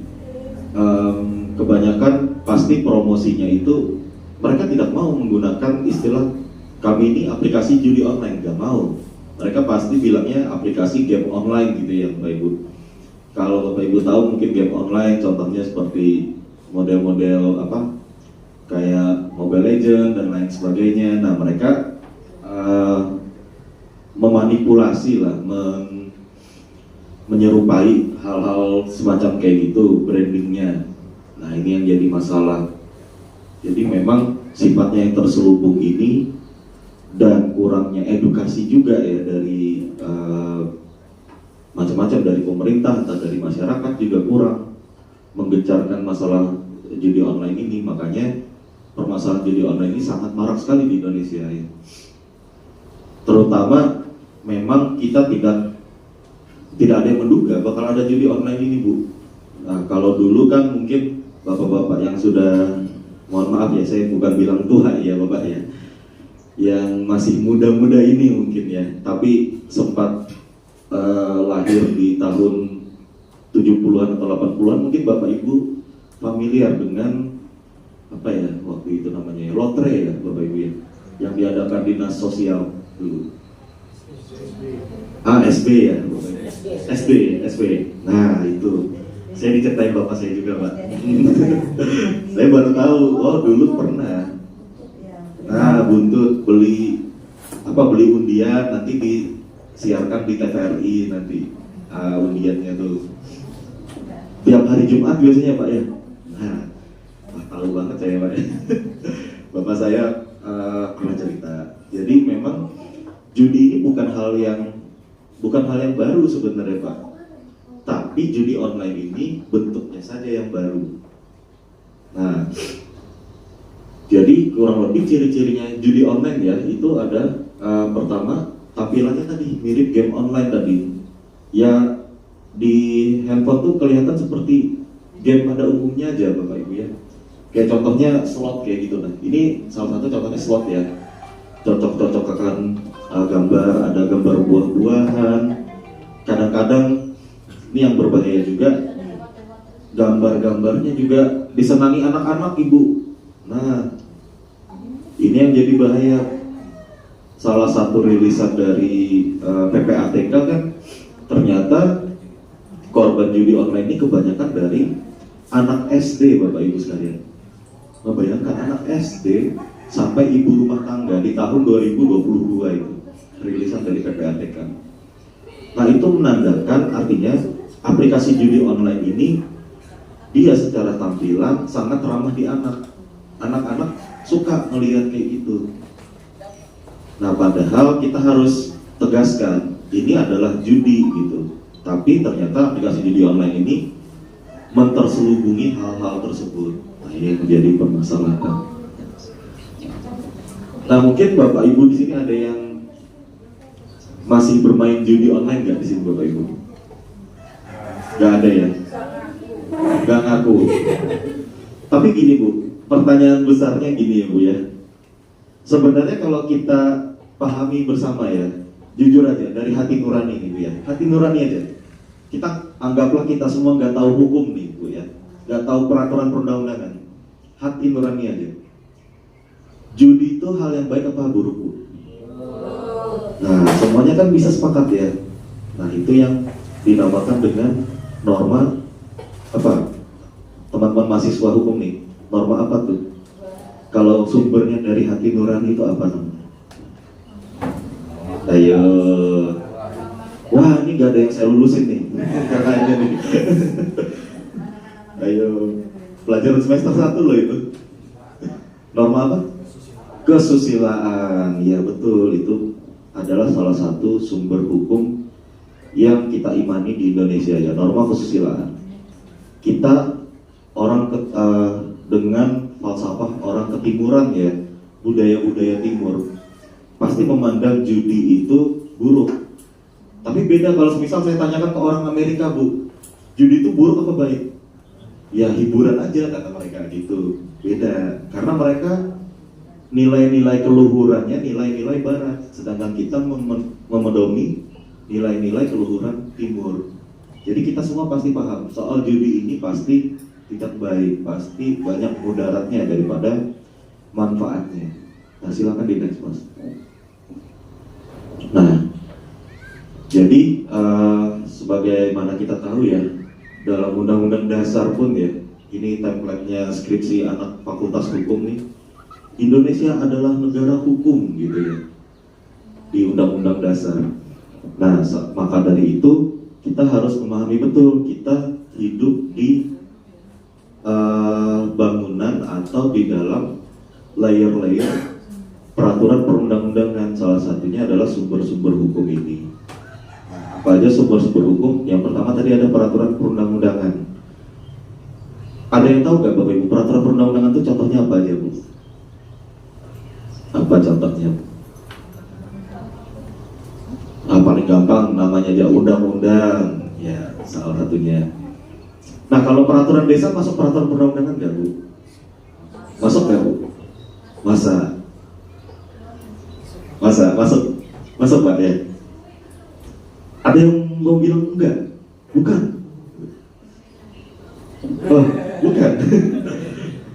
Kebanyakan pasti promosinya itu mereka tidak mau menggunakan istilah kami ini aplikasi judi online, nggak mau. Mereka pasti bilangnya aplikasi game online gitu ya Bapak Ibu. Kalau Bapak Ibu tahu mungkin game online contohnya seperti model-model apa kayak Mobile Legends dan lain sebagainya. Nah, mereka memanipulasi lah, menyerupai hal-hal semacam kayak gitu brandingnya. Nah, ini yang jadi masalah. Jadi memang sifatnya yang terselubung ini dan kurangnya edukasi juga ya dari macam-macam, dari pemerintah atau dari masyarakat juga kurang menggencarkan masalah judi online ini. Makanya permasalahan judi online ini sangat marak sekali di Indonesia ya. Terutama memang kita tidak ada yang menduga bakal ada judi online ini, Bu. Nah, kalau dulu kan mungkin bapak-bapak yang sudah, mohon maaf ya, saya bukan bilang tua ya Bapak ya, yang masih muda-muda ini mungkin ya, tapi sempat lahir di tahun 70-an atau 80-an, mungkin Bapak Ibu familiar dengan apa ya waktu itu namanya lotre ya Bapak Ibu ya, yang diadakan dinas sosial dulu. SB ya Bapak Ibu. SB. Nah itu saya diceritain bapak saya juga Pak. Saya baru tahu, oh dulu pernah. Nah buntut beli undian, nanti disiarkan di TVRI nanti undiannya tuh tiap hari Jumat biasanya Pak ya. Nah tahu banget saya Pak. Bapak saya pernah cerita. Jadi memang judi ini bukan hal yang baru sebenarnya Pak. Tapi judi online ini bentuknya saja yang baru. Nah, jadi kurang lebih ciri-cirinya judi online ya, itu ada pertama tampilannya tadi mirip game online tadi. Ya di handphone tuh kelihatan seperti game pada umumnya aja Bapak Ibu ya. Kayak contohnya slot kayak gitu. Nah, ini salah satu contohnya slot ya. Cocok-cocokan gambar, ada gambar buah-buahan. Kadang-kadang ini yang berbahaya juga, gambar-gambarnya juga disenangi anak-anak Ibu. Nah, ini yang jadi bahaya. Salah satu rilisan dari PPATK kan, ternyata korban judi online ini kebanyakan dari anak SD Bapak Ibu sekalian. Membayangkan anak SD sampai ibu rumah tangga di tahun 2022 itu, rilisan dari PPATK. Nah itu menandakan artinya aplikasi judi online ini dia secara tampilan sangat ramah di anak. Anak-anak suka melihat kayak gitu. Nah padahal kita harus tegaskan ini adalah judi gitu. Tapi ternyata aplikasi judi online ini menterselubungi hal-hal tersebut. Nah ini menjadi permasalahan. Nah mungkin Bapak Ibu di sini ada yang masih bermain judi online nggak di sini Bapak Ibu? Nggak ada ya? Nggak ngaku. Tapi gini Bu, pertanyaan besarnya gini ya Bu ya. Sebenarnya kalau kita pahami bersama ya, jujur aja dari hati nurani nih Bu ya, hati nurani aja. Kita anggaplah kita semua nggak tahu hukum nih Bu ya, nggak tahu peraturan perundang-undangan. Hati nurani aja. Judi itu hal yang baik apa buruk Bu? Nah semuanya kan bisa sepakat ya. Nah itu yang dinamakan dengan norma apa? Teman-teman mahasiswa hukum nih, norma apa tuh? Kalau sumbernya dari hati nurani itu apa namanya? Ayo. Wah ini gak ada yang saya lulusin nih. Kakaknya nih. Ayo. Pelajaran semester 1 loh itu. Norma apa? Kesusilaan. Ya betul, itu adalah salah satu sumber hukum yang kita imani di Indonesia ya, norma kesusilaan. Kita orang dengan falsafah orang ketimuran ya, budaya-budaya timur pasti memandang judi itu buruk. Tapi beda kalau misal saya tanyakan ke orang Amerika Bu, judi itu buruk apa baik? Ya hiburan aja kata mereka gitu. Beda, karena mereka nilai-nilai keluhurannya nilai-nilai barat, sedangkan kita memedomi nilai-nilai keluhuran timur. Jadi kita semua pasti paham soal judi ini pasti tidak baik, pasti banyak mudaratnya daripada manfaatnya. Nah silakan di next Mas. Nah jadi sebagaimana kita tahu ya, dalam undang-undang dasar pun ya, ini template-nya skripsi anak fakultas hukum nih, Indonesia adalah negara hukum gitu ya, di undang-undang dasar. Nah maka dari itu kita harus memahami betul kita hidup di bangunan atau di dalam layer-layer peraturan perundang-undangan satunya adalah sumber-sumber hukum ini. Apa aja sumber-sumber hukum? Yang pertama tadi ada peraturan perundang-undangan. Ada yang tahu nggak Bapak Ibu peraturan perundang-undangan itu contohnya apa aja Bu? Apa contohnya? Paling gampang namanya aja undang-undang, ya salah satunya. Nah kalau peraturan desa masuk peraturan perundang-undangan nggak Bu? Masuk nggak Bu? Masuk Pak ya. Ada yang mau bilang enggak? Bukan. Oh, bukan.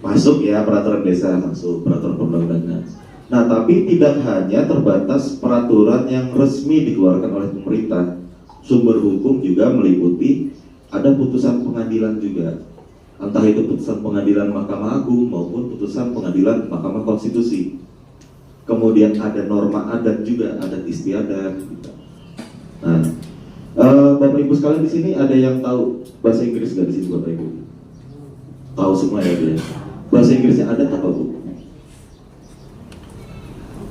Masuk ya peraturan desa, masuk peraturan perundang-undangan. Nah, tapi tidak hanya terbatas peraturan yang resmi dikeluarkan oleh pemerintah. Sumber hukum juga meliputi ada putusan pengadilan juga. Entah itu putusan pengadilan Mahkamah Agung maupun putusan pengadilan Mahkamah Konstitusi. Kemudian ada norma adat juga, adat istiadat. Nah, Bapak Ibu sekalian di sini ada yang tahu bahasa Inggris nggak di sini Bapak Ibu? Tahu semua ya dia. Bahasa Inggrisnya adat apa Bu?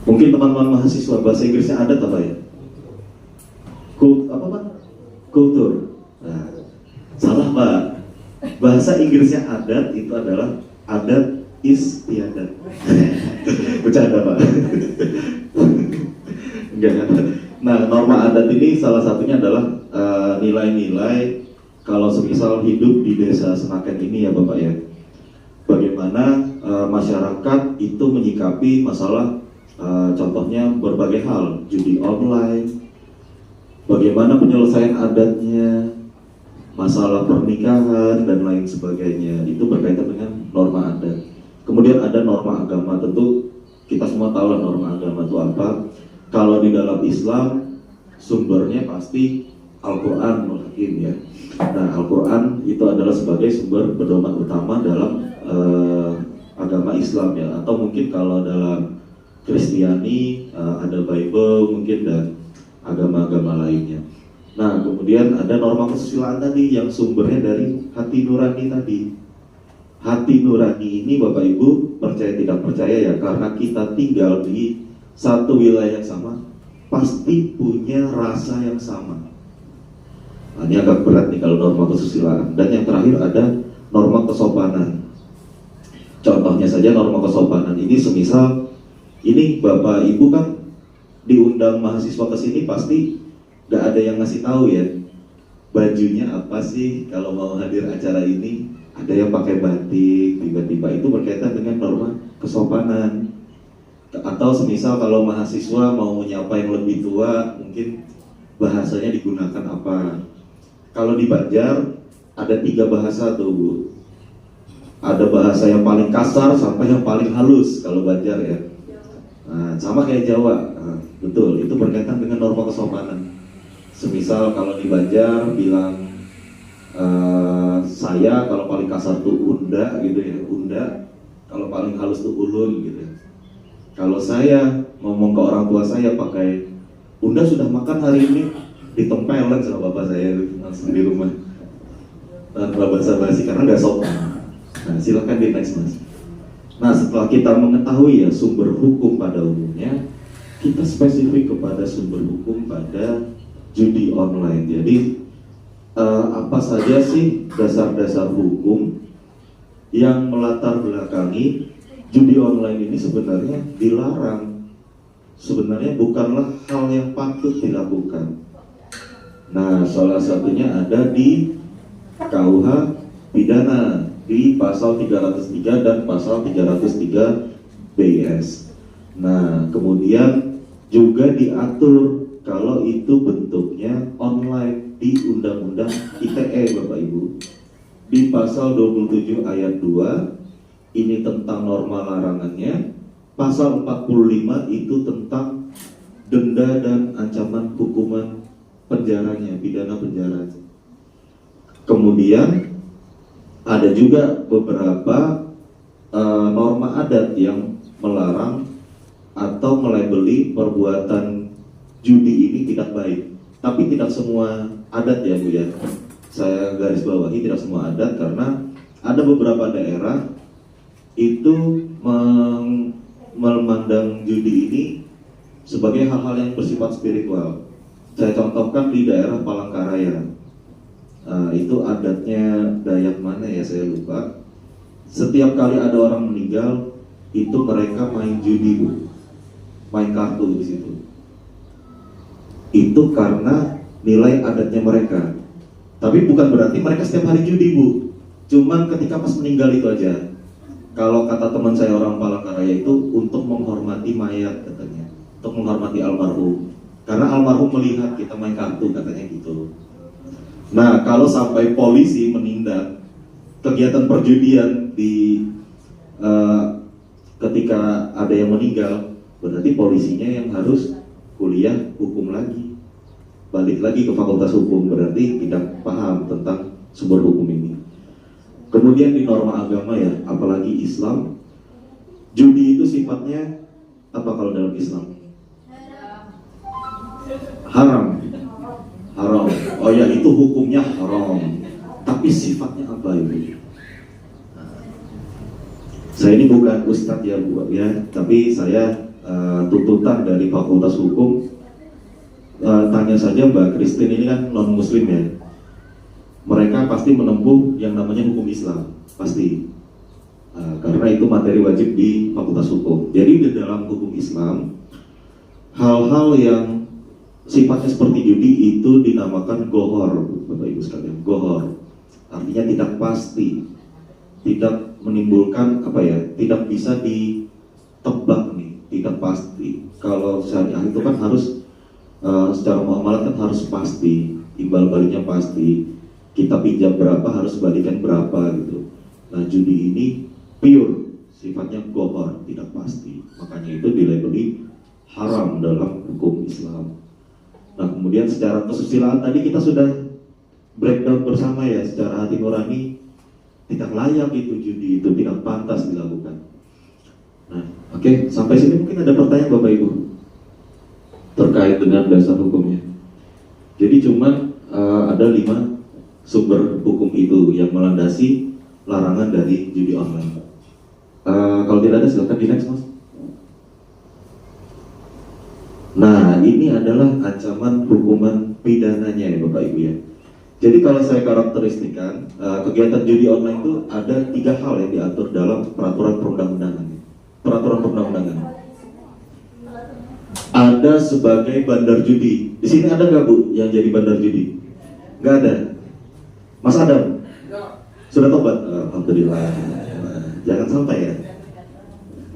Mungkin teman-teman mahasiswa bahasa Inggrisnya adat apa ya? Apa Pak? Kultur. Nah, salah Pak. Bahasa Inggrisnya adat itu adalah adat istiadat. Bercanda Pak. Enggak. Nah, norma adat ini salah satunya adalah nilai-nilai kalau semisal hidup di desa Senaken ini ya Bapak ya. Bagaimana masyarakat itu menyikapi masalah contohnya berbagai hal, judi online, bagaimana penyelesaian adatnya, masalah pernikahan dan lain sebagainya, itu berkaitan dengan norma adat. Kemudian ada norma agama, tentu kita semua tahu lah norma agama itu apa. Kalau di dalam Islam sumbernya pasti Al-Quran ya. Nah, Al-Quran itu adalah sebagai sumber pedoman utama dalam agama Islam ya. Atau mungkin kalau dalam Kristiani ada Bible mungkin dan agama-agama lainnya. Nah, kemudian ada norma kesusilaan tadi yang sumbernya dari hati nurani tadi. Hati nurani ini Bapak Ibu percaya tidak percaya ya, karena kita tinggal di satu wilayah yang sama, pasti punya rasa yang sama. Nah, ini agak berat nih kalau norma kesusilaan. Dan yang terakhir ada norma kesopanan. Contohnya saja norma kesopanan ini semisal ini Bapak Ibu kan diundang mahasiswa ke sini pasti gak ada yang ngasih tahu ya bajunya apa sih kalau mau hadir acara ini. Ada yang pakai batik tiba-tiba, itu berkaitan dengan norma kesopanan. Atau semisal kalau mahasiswa mau menyapa yang lebih tua, mungkin bahasanya digunakan apa. Kalau di Banjar ada 3 bahasa tuh Bu. Ada bahasa yang paling kasar sampai yang paling halus kalau Banjar ya. Nah, sama kayak Jawa. Nah, betul, itu berkaitan dengan norma kesopanan. Semisal kalau di Banjar bilang saya, kalau paling kasar tuh unda gitu ya, unda. Kalau paling halus tuh ulun gitu ya. Kalau saya ngomong ke orang tua saya pakai unda sudah makan hari ini, ditempelin sama bapak saya langsung di rumah. Tanpa basa-basi karena nggak sopan. Nah, silakan di next Mas. Nah, setelah kita mengetahui ya sumber hukum pada umumnya, kita spesifik kepada sumber hukum pada judi online. Jadi apa saja sih dasar-dasar hukum yang melatar belakangi judi online ini sebenarnya dilarang, sebenarnya bukanlah hal yang patut dilakukan. Nah, salah satunya ada di KUH pidana di pasal 303 dan pasal 303 BIS. Nah, kemudian juga diatur kalau itu bentuknya online di Undang-Undang ITE Bapak Ibu. Di pasal 27 ayat 2 ini tentang norma larangannya. Pasal 45 itu tentang denda dan ancaman hukuman penjaranya, pidana penjara. Kemudian ada juga beberapa norma adat yang melarang atau melabeli perbuatan judi ini tidak baik. Tapi tidak semua adat ya Bu ya. Saya garis bawahi tidak semua adat karena ada beberapa daerah itu memandang judi ini sebagai hal-hal yang bersifat spiritual. Saya contohkan di daerah Palangkaraya. Itu adatnya Dayak mana ya, saya lupa. Setiap kali ada orang meninggal, itu mereka main judi, Bu. Main kartu di situ. Itu karena nilai adatnya mereka. Tapi bukan berarti mereka setiap hari judi, Bu. Cuman ketika pas meninggal itu aja. Kalau kata teman saya orang Palangkaraya itu untuk menghormati mayat katanya, untuk menghormati almarhum. Karena almarhum melihat kita main kartu katanya gitu. Nah, kalau sampai polisi menindak kegiatan perjudian di ketika ada yang meninggal, berarti polisinya yang harus kuliah hukum lagi, balik lagi ke fakultas hukum, berarti tidak paham tentang sumber hukum ini. Kemudian di norma agama ya, apalagi Islam, judi itu sifatnya apa kalau dalam Islam? Haram. Haram. Oh ya, itu hukumnya haram. Tapi sifatnya apa Ibu? Saya ini bukan ustadz ya Bu ya, tapi saya tuntutan dari Fakultas Hukum. Tanya saja Mbak Christine, ini kan non muslim ya. Mereka pasti menempuh yang namanya hukum Islam, pasti. Karena itu materi wajib di Fakultas Hukum. Jadi di dalam hukum Islam, hal-hal yang sifatnya seperti judi itu dinamakan gohor, Bapak Ibu sekalian. Gohor artinya tidak pasti, tidak menimbulkan apa ya, tidak bisa ditebak nih, tidak pasti. Kalau syariah itu kan harus secara muamalah kan harus pasti, imbal baliknya pasti, kita pinjam berapa harus balikan berapa gitu. Nah, judi ini pure, sifatnya gohor, tidak pasti, makanya itu dilabeli haram dalam hukum Islam. Nah, kemudian secara kesusilaan tadi kita sudah breakdown bersama ya, secara hati nurani tidak layak itu judi, itu tidak pantas dilakukan. Nah, oke, sampai sini mungkin ada pertanyaan Bapak Ibu terkait dengan dasar hukumnya. Jadi cuman ada 5 sumber hukum itu yang melandasi larangan dari judi online. Kalau tidak ada silakan di next Mas. Nah, ini adalah ancaman hukuman pidananya ya Bapak Ibu ya. Jadi kalau saya karakteristikan, kegiatan judi online itu ada 3 hal yang diatur dalam peraturan perundang-undangan. Peraturan perundang-undangan. Ada sebagai bandar judi. Di sini ada nggak Bu yang jadi bandar judi? Nggak ada. Mas Adam? Sudah tobat? Alhamdulillah. Jangan sampai ya.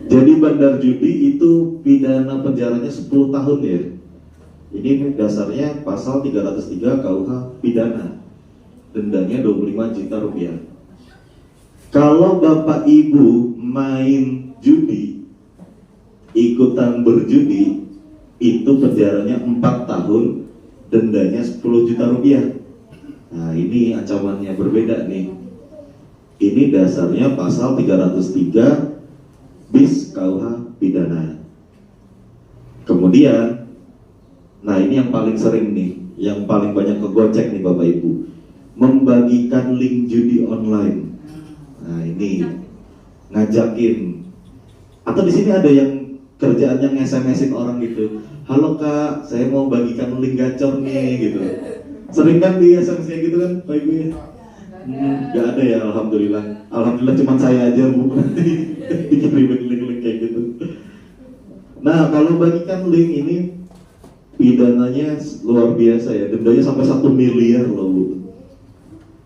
Jadi bandar judi itu pidana penjaranya 10 tahun ya. Ini dasarnya pasal 303 KUH pidana. Dendanya 25 juta rupiah. Kalau Bapak Ibu main judi, ikutan berjudi, itu penjaranya 4 tahun, dendanya 10 juta rupiah. Nah, ini ancamannya berbeda nih. Ini dasarnya pasal 303 bis KUH pidana. Kemudian, nah ini yang paling sering nih, yang paling banyak kegocek nih Bapak Ibu, membagikan link judi online. Nah ini ngajakin, atau di sini ada yang kerjaannya nge-SMS-in orang gitu, halo Kak, saya mau bagikan link gacor nih gitu. Sering kan di SMS-nya gitu kan Bapak Ibu ya? Gak ada ya, alhamdulillah. Alhamdulillah cuma saya aja Bu dikirimin link-link kayak gitu. Nah, kalau bagikan link ini pidananya luar biasa ya, dendanya sampai 1 miliar loh Bu.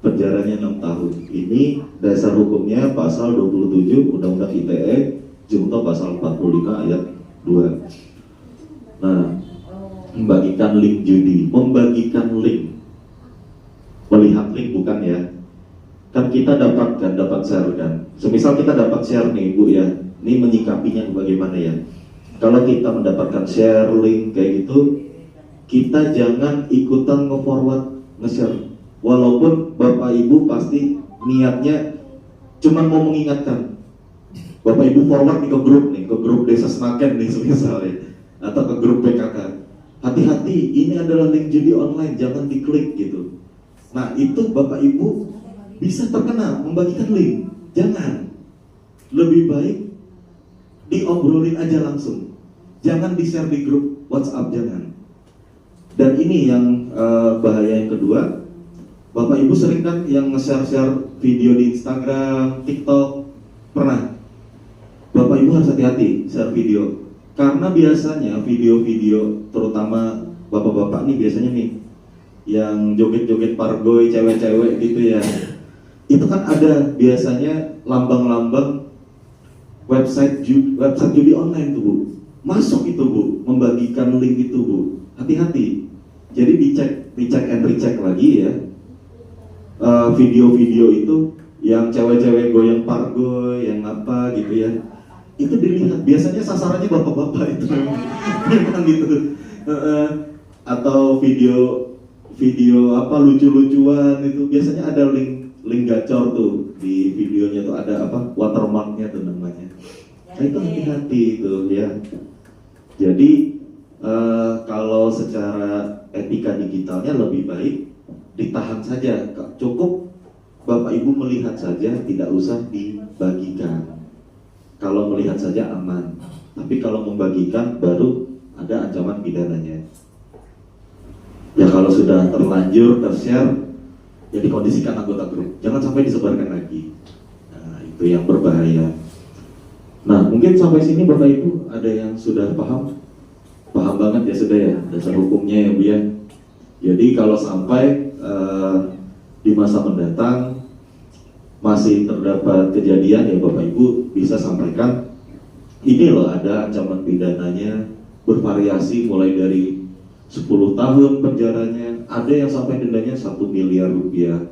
Penjaranya 6 tahun. Ini dasar hukumnya pasal 27 Undang-Undang ITE junto pasal 45 ayat 2. Nah, membagikan link judi, membagikan link, melihat link bukan ya. Kan kita dapat share kan. Semisal kita dapat share nih Bu ya, ini menyikapinya bagaimana ya. Kalau kita mendapatkan share link kayak gitu, kita jangan ikutan nge-forward, nge-share. Walaupun Bapak Ibu pasti niatnya cuma mau mengingatkan. Bapak Ibu forward nih ke grup Desa Snaken nih misalnya, atau ke grup PKK. Hati-hati, ini adalah link judi online, jangan diklik gitu. Nah, itu Bapak Ibu bisa terkena membagikan link. Jangan. Lebih baik diobrolin aja langsung. Jangan di-share di grup. WhatsApp jangan. Dan ini yang bahaya yang kedua, Bapak Ibu sering kan yang nge-share video di Instagram, TikTok, pernah? Bapak Ibu harus hati-hati share video, karena biasanya video-video, terutama bapak-bapak nih biasanya nih, yang joget-joget pargoy, cewek-cewek gitu ya, itu kan ada biasanya lambang-lambang website judi online tuh Bu, masuk itu Bu, membagikan link itu Bu, hati-hati. Jadi dicek and recheck lagi ya, video-video itu yang cewek-cewek goyang pargoy, yang apa gitu ya, itu dilihat. Biasanya sasarannya bapak-bapak itu memang gitu. Atau video apa lucu-lucuan itu biasanya ada link gacor tuh di videonya tuh, ada apa watermarknya tuh namanya. Nah itu hati-hati itu ya. Jadi kalau secara etika digitalnya lebih baik ditahan saja, cukup Bapak Ibu melihat saja, tidak usah dibagikan. Kalau melihat saja aman, tapi kalau membagikan baru ada ancaman pidananya. Ya kalau sudah terlanjur tershare, ya dikondisikan anggota grup, jangan sampai disebarkan lagi. Nah itu yang berbahaya. Nah mungkin sampai sini Bapak Ibu ada yang sudah paham banget ya, sudah ya dasar hukumnya ya Bu ya. Jadi kalau sampai di masa mendatang masih terdapat kejadian ya Bapak Ibu bisa sampaikan, ini loh ada ancaman pidananya bervariasi mulai dari 10 tahun penjaranya, ada yang sampai dendanya 1 miliar rupiah.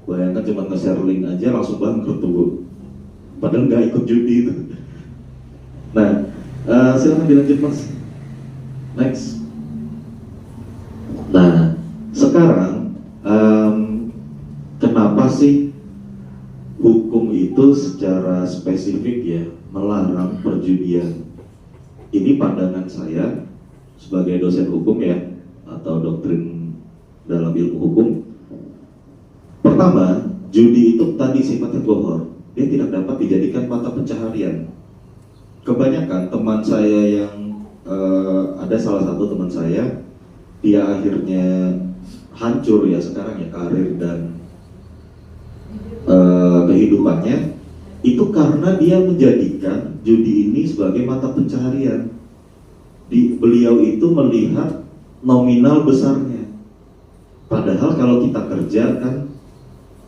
Bayangkan cuma nge-share link aja langsung bangkrut tuh Bu, padahal nggak ikut judi itu. Nah silakan dilanjut Mas, next. Nah sekarang kenapa sih hukum itu secara spesifik ya melarang perjudian? Ini pandangan saya sebagai dosen hukum ya, atau doktrin dalam ilmu hukum. Pertama, judi itu tadi sifatnya bohor, dia tidak dapat dijadikan mata pencaharian. Kebanyakan teman saya yang ada salah satu teman saya, dia akhirnya hancur ya sekarang ya karir dan kehidupannya itu karena dia menjadikan judi ini sebagai mata pencaharian. Beliau itu melihat nominal besarnya, padahal kalau kita kerja kan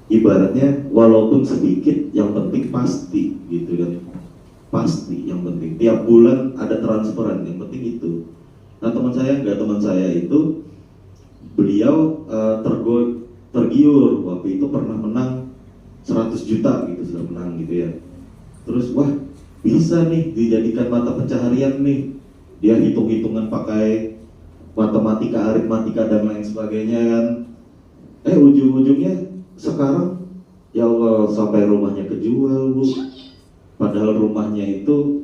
ibaratnya walaupun sedikit yang penting pasti gitu kan, pasti yang penting tiap bulan ada transferan, yang penting itu. Nah teman saya itu beliau tergiur waktu itu pernah menang 100 juta gitu, sudah menang gitu ya. Terus wah bisa nih dijadikan mata pencaharian nih. Dia hitung-hitungan pakai matematika, aritmatika dan lain sebagainya kan. Ujung-ujungnya sekarang ya Allah sampai rumahnya kejual Bu. Padahal rumahnya itu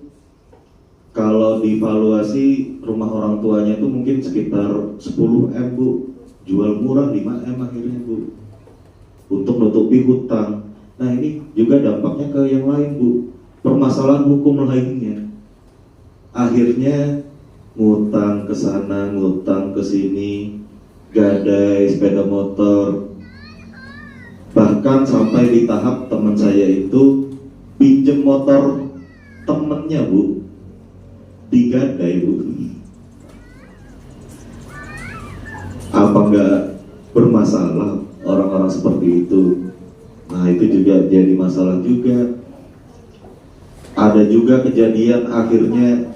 kalau divaluasi rumah orang tuanya itu mungkin sekitar 10M Bu. Jual murah 5M akhirnya Bu, untuk nutupi hutang. Nah ini juga dampaknya ke yang lain Bu, permasalahan hukum lainnya. Akhirnya ngutang ke sana, ngutang ke sini, gadai sepeda motor. Bahkan sampai di tahap teman saya itu pinjem motor temennya Bu, digadai Bu. Apa nggak bermasalah orang-orang seperti itu? Nah itu juga jadi masalah juga. Ada juga kejadian akhirnya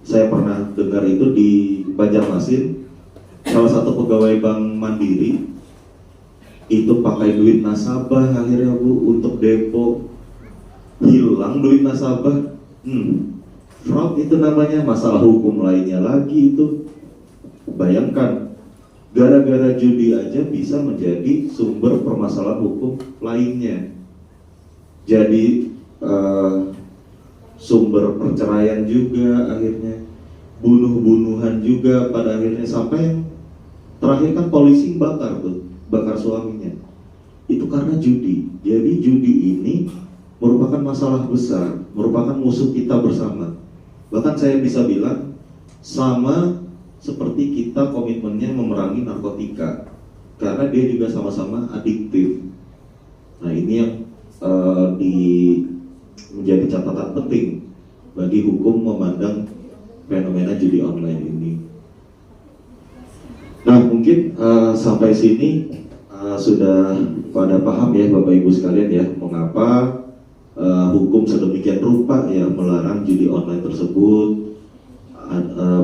saya pernah dengar itu di Banjarmasin, salah satu pegawai Bank Mandiri itu pakai duit nasabah akhirnya Bu untuk depo, hilang duit nasabah. Fraud itu namanya, masalah hukum lainnya lagi itu. Bayangkan, gara-gara judi aja bisa menjadi sumber permasalahan hukum lainnya. Jadi sumber perceraian juga akhirnya, bunuh-bunuhan juga pada akhirnya, sampai yang terakhir kan polisi bakar suaminya. Itu karena judi. Jadi judi ini merupakan masalah besar, merupakan musuh kita bersama. Bahkan saya bisa bilang Sama seperti kita komitmennya memerangi narkotika, karena dia juga sama-sama adiktif. Nah ini yang menjadi catatan penting bagi hukum memandang fenomena judi online ini. Nah mungkin sampai sini sudah pada paham ya Bapak Ibu sekalian ya, mengapa hukum sedemikian rupa ya melarang judi online tersebut,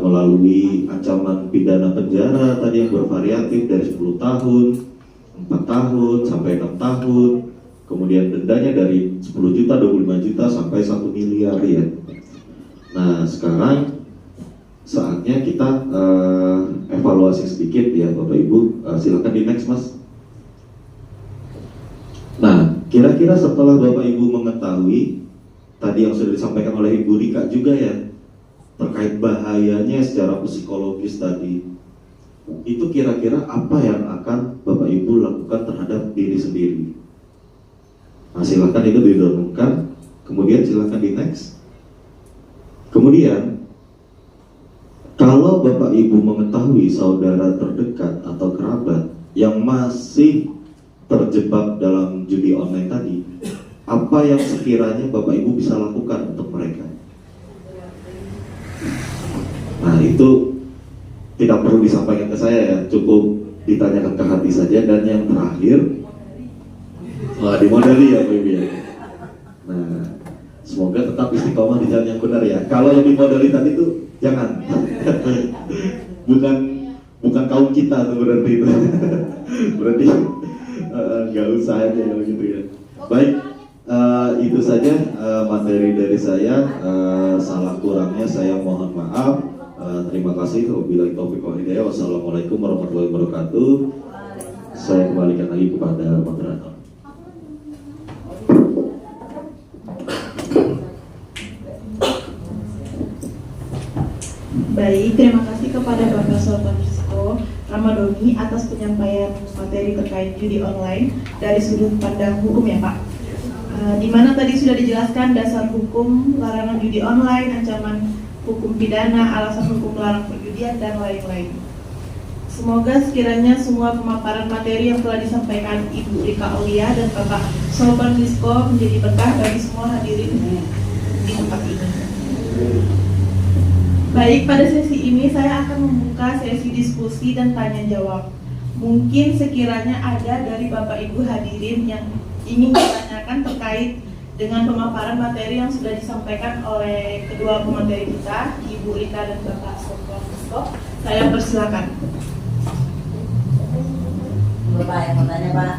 melalui ancaman pidana penjara tadi yang bervariatif dari 10 tahun, 4 tahun, sampai 6 tahun, kemudian dendanya dari 10 juta, 25 juta, sampai 1 miliar ya. Nah sekarang saatnya kita evaluasi sedikit ya Bapak Ibu, silakan di next Mas. Nah kira-kira setelah Bapak Ibu mengetahui tadi yang sudah disampaikan oleh Ibu Rika juga ya, terkait bahayanya secara psikologis tadi, itu kira-kira apa yang akan Bapak Ibu lakukan terhadap diri sendiri? Nah silakan itu direnungkan, kemudian silakan di next. Kemudian kalau Bapak Ibu mengetahui saudara terdekat atau kerabat yang masih terjebak dalam judi online tadi, apa yang sekiranya Bapak Ibu bisa lakukan untuk mereka? Nah itu tidak perlu disampaikan ke saya ya, cukup ditanyakan ke hati saja. Dan yang terakhir, dimodali ya Bapak Ibu ya. Nah semoga tetap istiqomah di jalan yang benar ya. Kalau yang dimodali tadi itu jangan, bukan kaum kita tuh berarti itu. Berarti nggak usah aja kalau gitu ya. Baik, itu saja materi dari saya. Salah kurangnya saya mohon maaf. Terima kasih. Wabillahi taufiq wal hidayah. Wassalamualaikum warahmatullahi wabarakatuh. Saya kembalikan lagi kepada moderator. Baik, terima kasih kepada Bapak Sultan Rizko Ramadoni atas penyampaian materi terkait judi online dari sudut pandang hukum ya Pak. Di mana tadi sudah dijelaskan dasar hukum larangan judi online, ancaman hukum pidana, alasan hukum melarang perjudian, dan lain-lain. Semoga sekiranya semua pemaparan materi yang telah disampaikan Ibu Rika Aulia dan Bapak Sultan Rizko menjadi berkah bagi semua hadirin di tempat ini. Baik, pada sesi ini saya akan membuka sesi diskusi dan tanya jawab. Mungkin sekiranya ada dari Bapak Ibu hadirin yang ingin ditanyakan terkait dengan pemaparan materi yang sudah disampaikan oleh kedua pemateri kita, Ibu Rika dan Bapak Sultan Rizko. Saya persilakan. Bapak yang mau tanya Pak.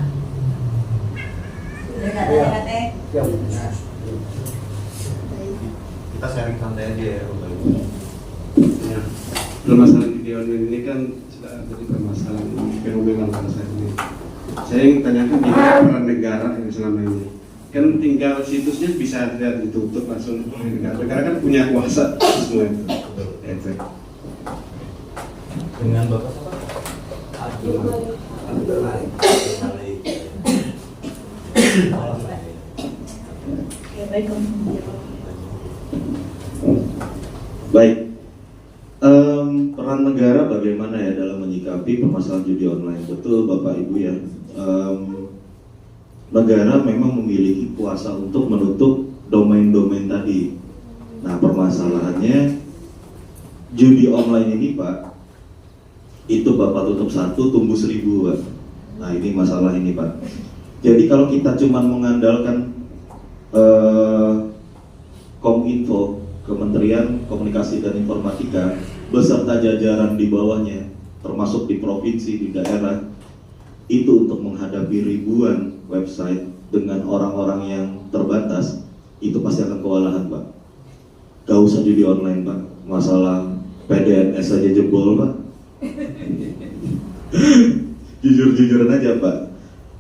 Kata-kata. Kita sharing santai aja ya Bapak Ibu. Ya, permasalahan video online ini kan sudah jadi permasalahan fenomenal pada saat ini. Saya ingin tanyakan di peran negara yang selama ini kan tinggal situsnya bisa tidak ditutup langsung oleh negara. Negara kan punya kuasa semua itu. Efek. Dengan Bapak Abdul Baik, peran negara bagaimana ya dalam menyikapi permasalahan judi online? Betul Bapak Ibu ya, negara memang memiliki kuasa untuk menutup domain-domain tadi. Nah permasalahannya judi online ini Pak, itu Bapak tutup 1 tumbuh 1000 Pak. Nah ini masalah ini Pak. Jadi kalau kita cuma mengandalkan Kominfo, Kementerian Komunikasi dan Informatika beserta jajaran di bawahnya, termasuk di provinsi, di daerah, itu untuk menghadapi ribuan website dengan orang-orang yang terbatas, itu pasti akan kewalahan Pak. Gak usah judi online Pak, masalah PDNS aja jebol Pak. Jujur-jujuran aja Pak.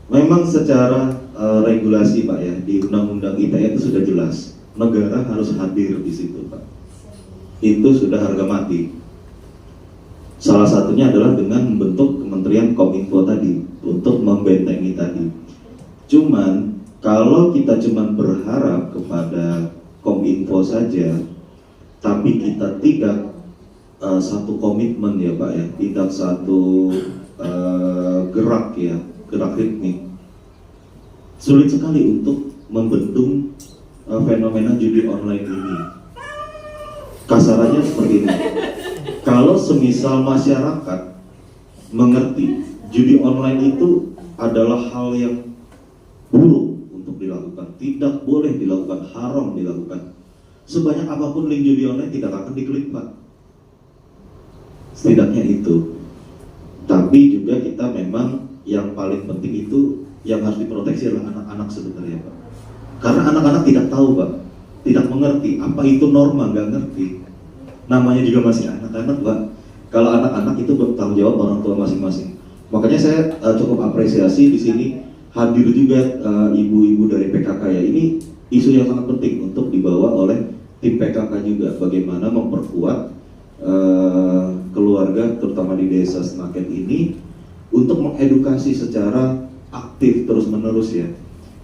Memang secara regulasi Pak ya, di Undang-Undang ITE itu sudah jelas, negara harus hadir di situ Pak. Itu sudah harga mati. Salah satunya adalah dengan membentuk Kementerian Kominfo tadi untuk membentengi tadi. Cuman kalau kita cuman berharap kepada Kominfo saja, tapi kita tidak satu komitmen ya Pak ya, tidak satu gerak ya, gerak ritmik. Sulit sekali untuk membendung fenomena judi online ini. Kasarannya seperti ini. Kalau semisal masyarakat mengerti judi online itu adalah hal yang buruk untuk dilakukan, tidak boleh dilakukan, haram dilakukan. Sebanyak apapun link judi online tidak akan diklik Pak. Setidaknya itu. Tapi juga kita memang yang paling penting itu yang harus diproteksi adalah anak-anak sebenarnya Pak. Karena anak-anak tidak tahu Pak, tidak mengerti apa itu norma, nggak ngerti. Namanya juga masih anak-anak Pak. Kalau anak-anak itu bertanggung jawab orang tua masing-masing. Makanya saya cukup apresiasi di sini hadir juga ibu-ibu dari PKK ya. Ini isu yang sangat penting untuk dibawa oleh tim PKK juga. Bagaimana memperkuat keluarga terutama di desa Senaken ini untuk mengedukasi secara aktif terus-menerus ya.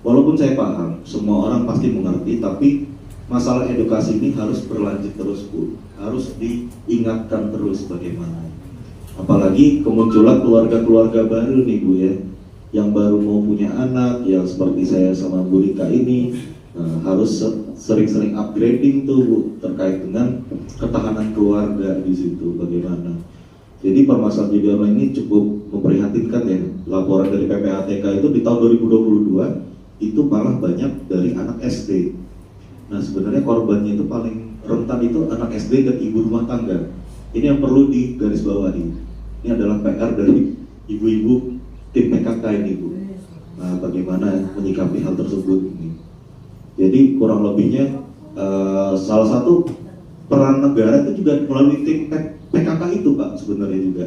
Walaupun saya paham semua orang pasti mengerti, tapi masalah edukasi ini harus berlanjut terus Bu, harus diingatkan terus bagaimana. Apalagi kemunculan keluarga-keluarga baru nih Bu ya, yang baru mau punya anak, yang seperti saya sama Bu Rika ini, harus sering-sering upgrading tuh Bu, terkait dengan ketahanan keluarga di situ bagaimana. Jadi permasalahan judi online ini cukup memprihatinkan ya. Laporan dari PPATK itu di tahun 2022 itu malah banyak dari anak SD. Nah sebenarnya korbannya itu paling rentan itu anak SD dan ibu rumah tangga. Ini yang perlu digarisbawahi. Ini adalah PR dari ibu-ibu tim PKK ini Bu. Nah bagaimana menyikapi hal tersebut ini. Jadi kurang lebihnya salah satu peran negara itu juga melalui tim PKK itu Pak sebenarnya juga.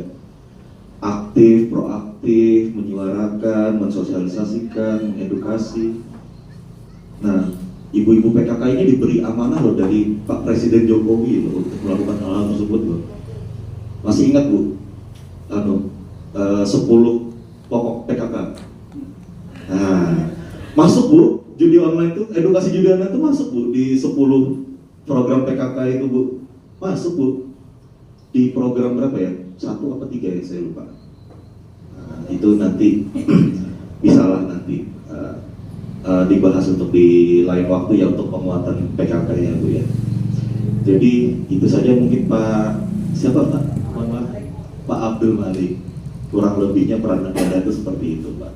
Aktif, proaktif, menyuarakan, mensosialisasikan, mengedukasi. Nah, ibu-ibu PKK ini diberi amanah loh dari Pak Presiden Jokowi loh untuk melakukan hal tersebut loh. Masih ingat Bu? 10 pokok PKK. Nah, masuk Bu, judi online itu, edukasi judi online itu masuk Bu di 10 program PKK itu Bu. Masuk Bu. Di program berapa ya? 1 apa 3 ya saya lupa. Nah, itu nanti bisalah nanti dibahas untuk di lain waktu ya untuk penguatan PKK ya Bu ya. Jadi itu saja mungkin Pak siapa Pak? Pak Abdul Malik. Kurang lebihnya peran negara itu seperti itu Pak.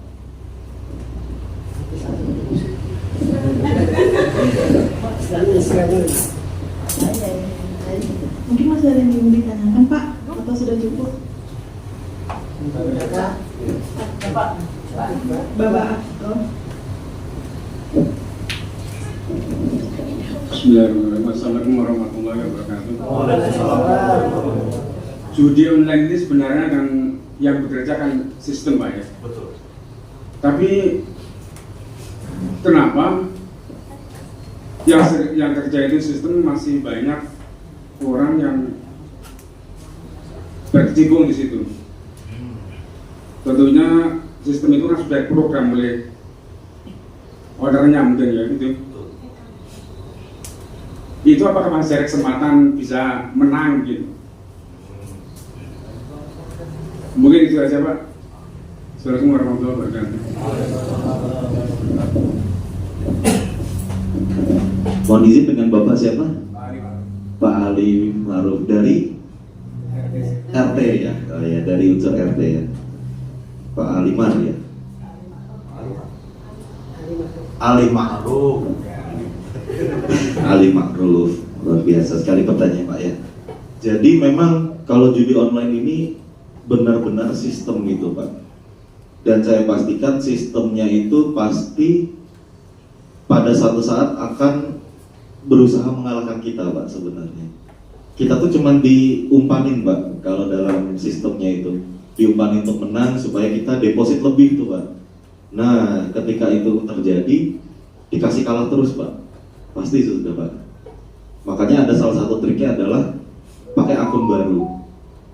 Mungkin masih ada yang ingin ditanyakan Pak, atau sudah cukup? Bapak Abdul. Bismillahirrahmanirrahim. Assalamualaikum warahmatullahi wabarakatuh. Judi online ini sebenarnya kan yang bekerja kan sistem Pak ya. Betul. Tapi kenapa yang kerja itu sistem masih banyak orang yang berkecimpung di situ? Tentunya sistem itu kan sudah program oleh ordernya mungkin ya gitu. Itu apakah masih ada kesempatan bisa menang gitu? Mungkin itu aja Pak. Assalamualaikum warahmatullahi wabarakatuh. Mohon izin dengan Bapak siapa? Pak Ali Ma'ruf dari RT ya? Oh ya, dari unsur RT ya. Pak Ali Ma'ruf ya? Ali Ma'ruf. Ali Ma'ruf. Luar biasa sekali pertanyaan Pak ya. Jadi memang kalau judi online ini benar-benar sistem gitu Pak. Dan saya pastikan sistemnya itu pasti pada suatu saat akan berusaha mengalahkan kita Pak sebenarnya. Kita tuh cuman diumpanin Pak kalau dalam sistemnya itu. Diumpanin untuk menang supaya kita deposit lebih tuh Pak. Nah ketika itu terjadi dikasih kalah terus Pak. Pasti sudah Pak. Makanya ada salah satu triknya adalah pakai akun baru.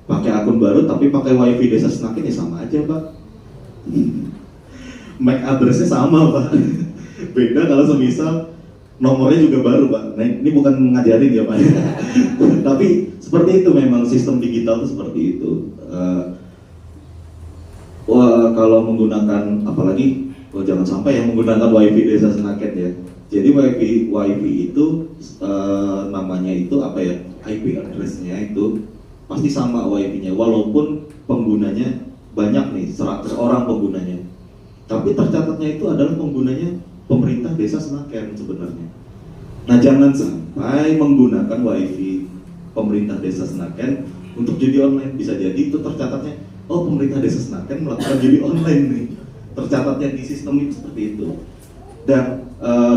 Pakai akun baru tapi pakai wifi desa Senaken ya sama aja Pak. MAC addressnya sama Pak. Beda kalau semisal nomornya juga baru Pak. Nah, ini bukan ngajarin ya Pak. Tapi seperti itu memang sistem digital itu seperti itu. Kalau menggunakan apalagi, jangan sampai yang menggunakan WiFi Desa Senaken ya. Jadi WiFi itu namanya itu apa ya? IP address-nya itu pasti sama WiFi-nya, walaupun penggunanya banyak nih, 100 orang penggunanya. Tapi tercatatnya itu adalah penggunanya pemerintah Desa Senaken sebenarnya. Nah, jangan sampai menggunakan WiFi pemerintah Desa Senaken untuk judi online. Bisa jadi itu tercatatnya, oh pemerintah Desa Senaken melakukan judi online nih. Tercatatnya di sistem itu seperti itu. Dan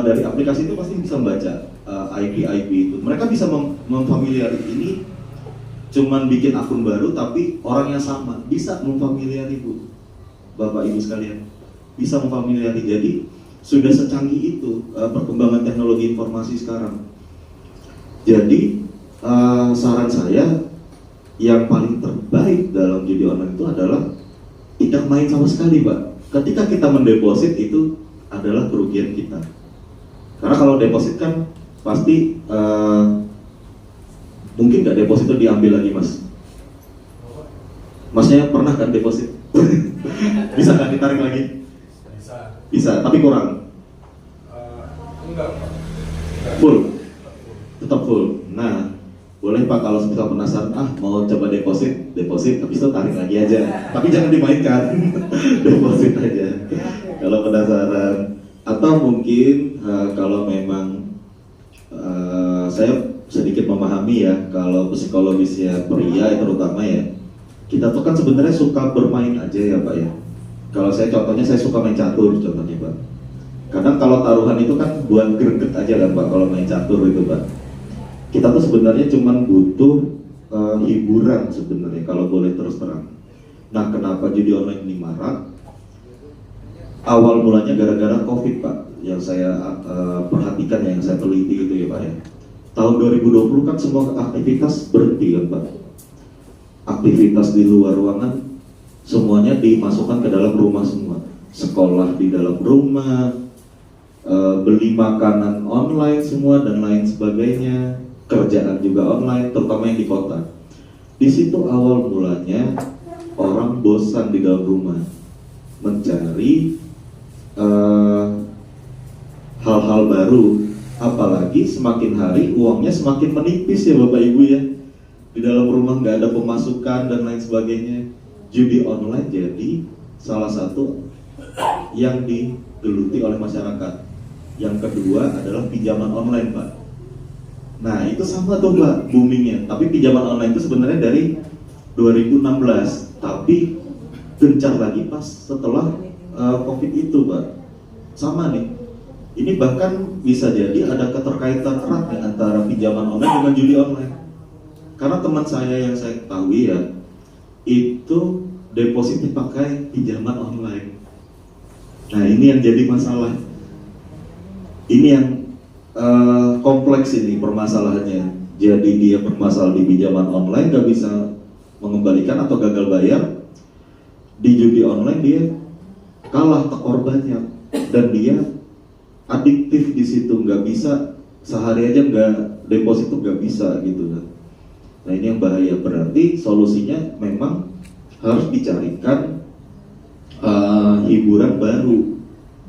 dari aplikasi itu pasti bisa membaca IP itu. Mereka bisa memfamiliari ini, cuman bikin akun baru tapi orang yang sama bisa memfamiliari Bu, Bapak Ibu sekalian, bisa memfamiliari. Jadi sudah secanggih itu perkembangan teknologi informasi sekarang. Jadi saran saya yang paling terbaik dalam judi online itu adalah tidak main sama sekali Pak. Ketika kita mendeposit itu adalah kerugian kita. Karena kalau deposit kan pasti mungkin nggak deposit itu diambil lagi Mas. Masnya pernah kan deposit? Bisa kan ditarik lagi? Bisa, tapi kurang. Enggak. Full, tetap full. Nah, boleh Pak kalau misal penasaran, mau coba deposit, habis itu tarik lagi aja. Tapi jangan dimainkan, deposit aja. Kalau penasaran, atau mungkin kalau memang saya sedikit memahami ya, kalau psikologisnya pria terutama ya, kita tuh kan sebenarnya suka bermain aja ya Pak ya. Kalau saya contohnya, saya suka main catur contohnya Pak. Kadang kalau taruhan itu kan buat greget aja kan Pak, kalau main catur itu Pak. Kita tuh sebenarnya cuma butuh hiburan sebenarnya kalau boleh terus terang. Nah, kenapa judi online ini marak? Awal mulanya gara-gara COVID Pak, yang saya perhatikan, yang saya teliti itu ya Pak ya. Tahun 2020 kan semua aktivitas berhenti kan Pak. Aktivitas di luar ruangan semuanya dimasukkan ke dalam rumah semua. Sekolah di dalam rumah, beli makanan online semua dan lain sebagainya, kerjaan juga online, terutama yang di kota. Di situ awal mulanya orang bosan di dalam rumah, mencari hal-hal baru. Apalagi semakin hari uangnya semakin menipis ya Bapak Ibu ya. Di dalam rumah nggak ada pemasukan dan lain sebagainya. Judi online jadi salah satu yang digeluti oleh masyarakat. Yang kedua adalah pinjaman online Pak. Nah itu sama tuh Pak boomingnya. Tapi pinjaman online itu sebenarnya dari 2016, tapi gencar lagi pas setelah COVID itu Pak. Sama nih. Ini bahkan bisa jadi ada keterkaitan erat nih antara pinjaman online dengan judi online. Karena teman saya yang saya ketahui ya, itu depositnya pakai pinjaman online. Nah ini yang jadi masalah. Ini yang kompleks ini permasalahannya. Jadi dia bermasalah di pinjaman online, gak bisa mengembalikan atau gagal bayar. Di judi online dia kalah tekor banyak dan dia adiktif di situ, nggak bisa sehari aja nggak deposit tuh nggak bisa gitu kan. Nah ini yang bahaya. Berarti solusinya memang harus dicarikan hiburan baru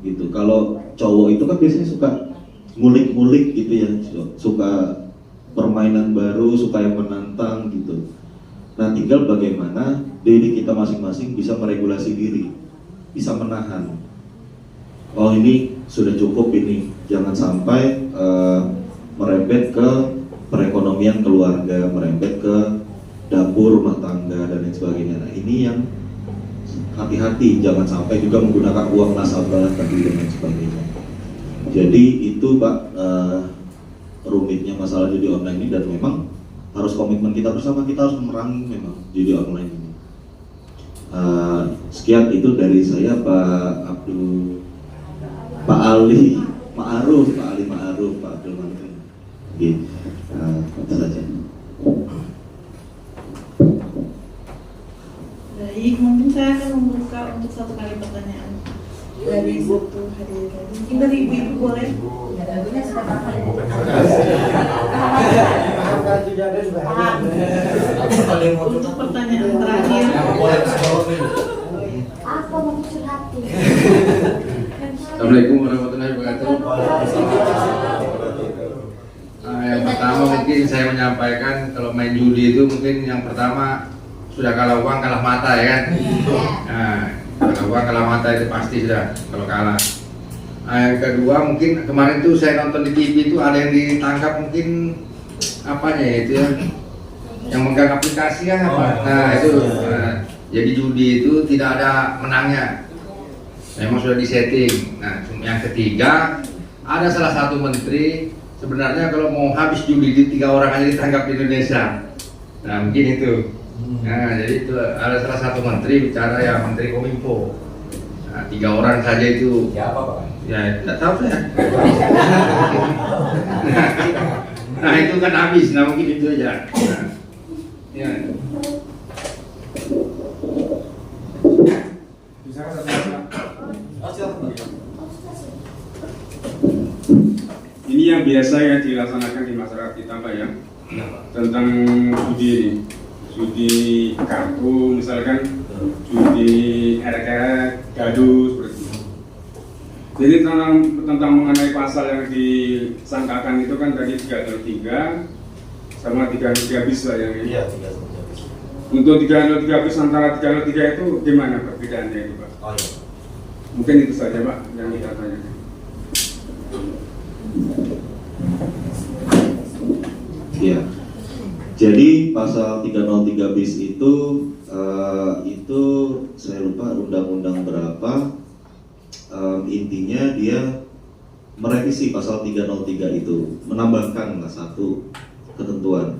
gitu. Kalau cowok itu kan biasanya suka ngulik-ngulik gitu ya, suka permainan baru, suka yang menantang gitu. Nah tinggal bagaimana diri kita masing-masing bisa meregulasi diri, bisa menahan. Oh ini sudah cukup ini, jangan sampai merembet ke perekonomian keluarga, merembet ke dapur rumah tangga dan lain sebagainya. Nah ini yang hati-hati, jangan sampai juga menggunakan uang nasabah tadi dan lain sebagainya. Jadi itu Pak rumitnya masalah judi online ini, dan memang harus komitmen kita bersama, kita harus memerangi memang judi online ini. Sekian itu dari saya Pak Abdul, Pak Ali Ma'aruf, Pak Abdul Mantri. Gitu. Itu saja. Baik, mungkin saya akan membuka untuk satu kali pertanyaan dari satu hadirin. Mungkin dari ibu-ibu boleh? Lagunya sudah berapa Yang pertama mungkin saya menyampaikan kalau main judi itu mungkin yang pertama sudah kalah uang kalah mata ya kan. Nah, kalah uang kalah mata itu pasti sudah kalau kalah. Nah, yang kedua mungkin kemarin tuh saya nonton di TV itu ada yang ditangkap mungkin apanya ya itu ya, yang megang aplikasi kan apa. Nah itu jadi judi itu tidak ada menangnya, memang sudah disetting. Nah yang ketiga ada salah satu menteri sebenarnya kalau mau habis judi di 3 orang aja ditangkap di Indonesia. Nah mungkin itu. Nah jadi itu ada salah satu menteri bicara ya Menteri Kominfo. Nah, 3 orang saja itu. Siapa Pak? Ya tidak tahu saya. Nah itu kan habis. Nah mungkin itu aja. Nah, ya. Ini yang biasa ya dilaksanakan di masyarakat kita Pak ya, tentang judi ini, judi kartu misalkan, judi RK, gaduh seperti itu. Jadi tentang mengenai pasal yang disangkakan itu kan tadi 303 sama 303 bis lah yang ini. Iya, 303 bis. Untuk 303 bis antara 303 itu gimana perbedaannya itu Pak? Oh iya. Mungkin itu saja Pak yang kita tanyakan. Ya. Jadi pasal 303 bis itu saya lupa undang-undang berapa. Intinya dia merevisi pasal 303 itu, menambahkan satu ketentuan.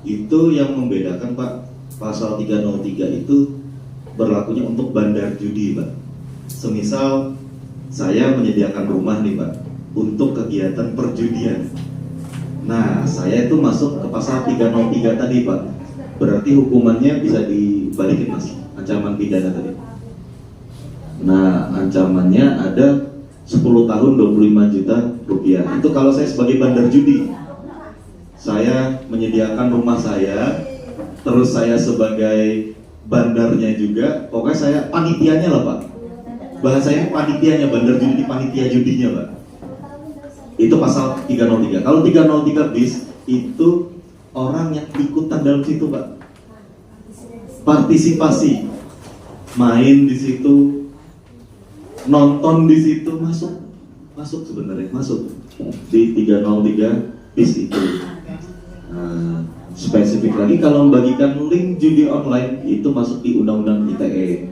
Itu yang membedakan Pak, pasal 303 itu berlakunya untuk bandar judi Pak. Semisal saya menyediakan rumah nih Pak untuk kegiatan perjudian. Nah, saya itu masuk ke pasal 303 tadi Pak. Berarti hukumannya bisa dibalikin Mas, ancaman pidana tadi. Nah, ancamannya ada 10 tahun 25 juta rupiah. Itu kalau saya sebagai bandar judi. Saya menyediakan rumah saya, terus saya sebagai bandarnya juga. Pokoknya saya panitianya lah Pak. Bahasanya panitianya, bandar judi, panitia judinya Pak. Itu pasal 303. Kalau 303 bis itu orang yang ikutan dalam situ Pak. Partisipasi, main di situ, nonton di situ, masuk sebenarnya, masuk di 303 bis itu. Nah, spesifik lagi kalau membagikan link judi online itu masuk di Undang-Undang ITE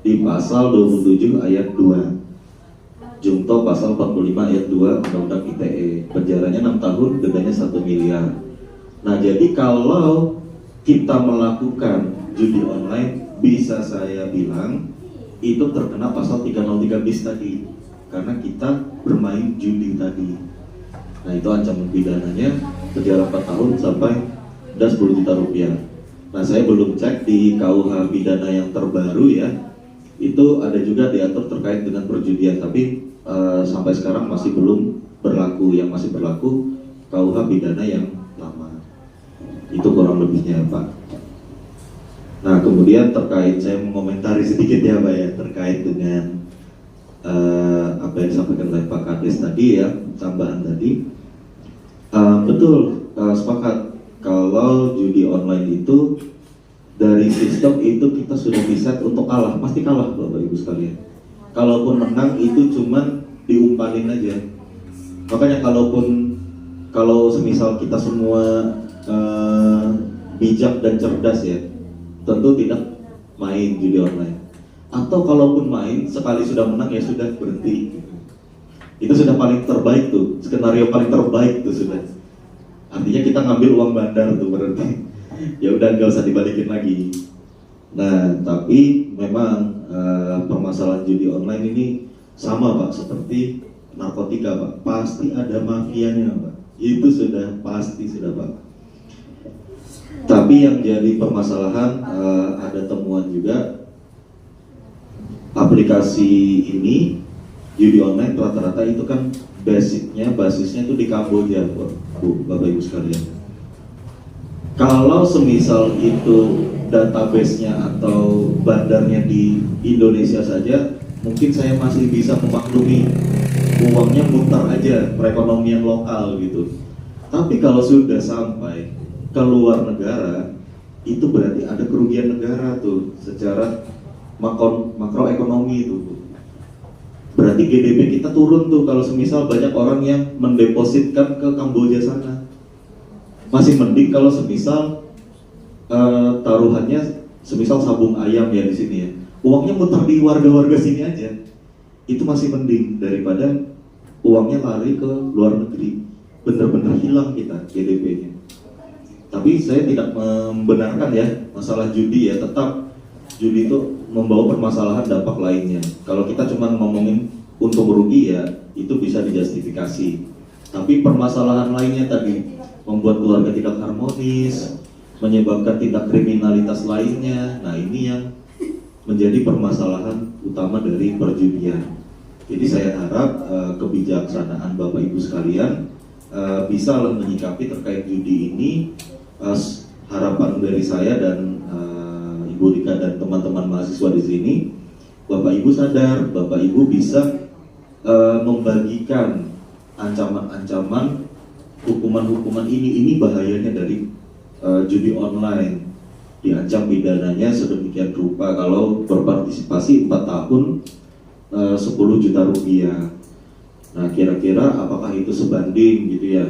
di pasal 27 ayat 2. Junto pasal 45 ayat 2 Undang-Undang ITE, penjaranya 6 tahun, dendanya 1 miliar. Nah, jadi kalau kita melakukan judi online, bisa saya bilang itu terkena pasal 303 bis tadi, karena kita bermain judi tadi. Nah, itu ancaman pidananya penjara 4 tahun sampai denda 10 juta rupiah. Nah, saya belum cek di KUH pidana yang terbaru ya, itu ada juga diatur terkait dengan perjudian, tapi sampai sekarang masih belum berlaku. Yang masih berlaku KUH pidana yang lama. Itu kurang lebihnya Pak. Nah, kemudian terkait, saya mengomentari sedikit ya Pak ya, terkait dengan apa yang disampaikan oleh Pak Kades tadi ya, tambahan tadi. Betul, sepakat. Kalau judi online itu dari sistem itu kita sudah bisa untuk kalah, pasti kalah Bapak Ibu sekalian. Kalaupun menang itu cuman diumpanin aja. Makanya kalau semisal kita semua bijak dan cerdas ya, tentu tidak main judi online. Atau kalaupun main, sekali sudah menang ya sudah berhenti. Itu sudah paling terbaik tuh, skenario paling terbaik tuh sudah. Artinya kita ngambil uang bandar tuh berarti. Ya udah nggak usah dibalikin lagi. Nah, tapi memang permasalahan judi online ini sama Pak seperti narkotika Pak. Pasti ada mafianya Pak. Itu sudah pasti sudah Pak. Tapi yang jadi permasalahan ada temuan juga aplikasi ini judi online rata-rata itu kan basisnya itu di Kamboja Bu, Bapak Ibu sekalian. Kalau semisal itu database-nya atau bandarnya di Indonesia saja, mungkin saya masih bisa memaklumi, uangnya muter aja perekonomian lokal gitu. Tapi kalau sudah sampai ke luar negara, itu berarti ada kerugian negara tuh secara makroekonomi itu. Berarti GDP kita turun tuh kalau semisal banyak orang yang mendepositkan ke Kamboja sana. Masih mending kalau semisal taruhannya semisal sabung ayam ya di sini ya, uangnya muter di warga-warga sini aja, itu masih mending daripada uangnya lari ke luar negeri, bener-bener hilang kita GDP-nya. Tapi saya tidak membenarkan ya masalah judi ya, tetap judi itu membawa permasalahan dampak lainnya. Kalau kita cuma ngomongin untung rugi ya itu bisa dijustifikasi, tapi permasalahan lainnya tadi membuat keluarga tidak harmonis, menyebabkan tindak kriminalitas lainnya. Nah ini yang menjadi permasalahan utama dari perjudian. Jadi saya harap kebijaksanaan Bapak Ibu sekalian bisa menyikapi terkait judi ini. Harapan dari saya dan Ibu Rika dan teman-teman mahasiswa di sini, Bapak Ibu sadar, Bapak Ibu bisa membagikan ancaman-ancaman hukuman-hukuman ini bahayanya dari judi online. Diancam pidananya sedemikian rupa kalau berpartisipasi 4 tahun 10 juta rupiah. Nah kira-kira apakah itu sebanding gitu ya?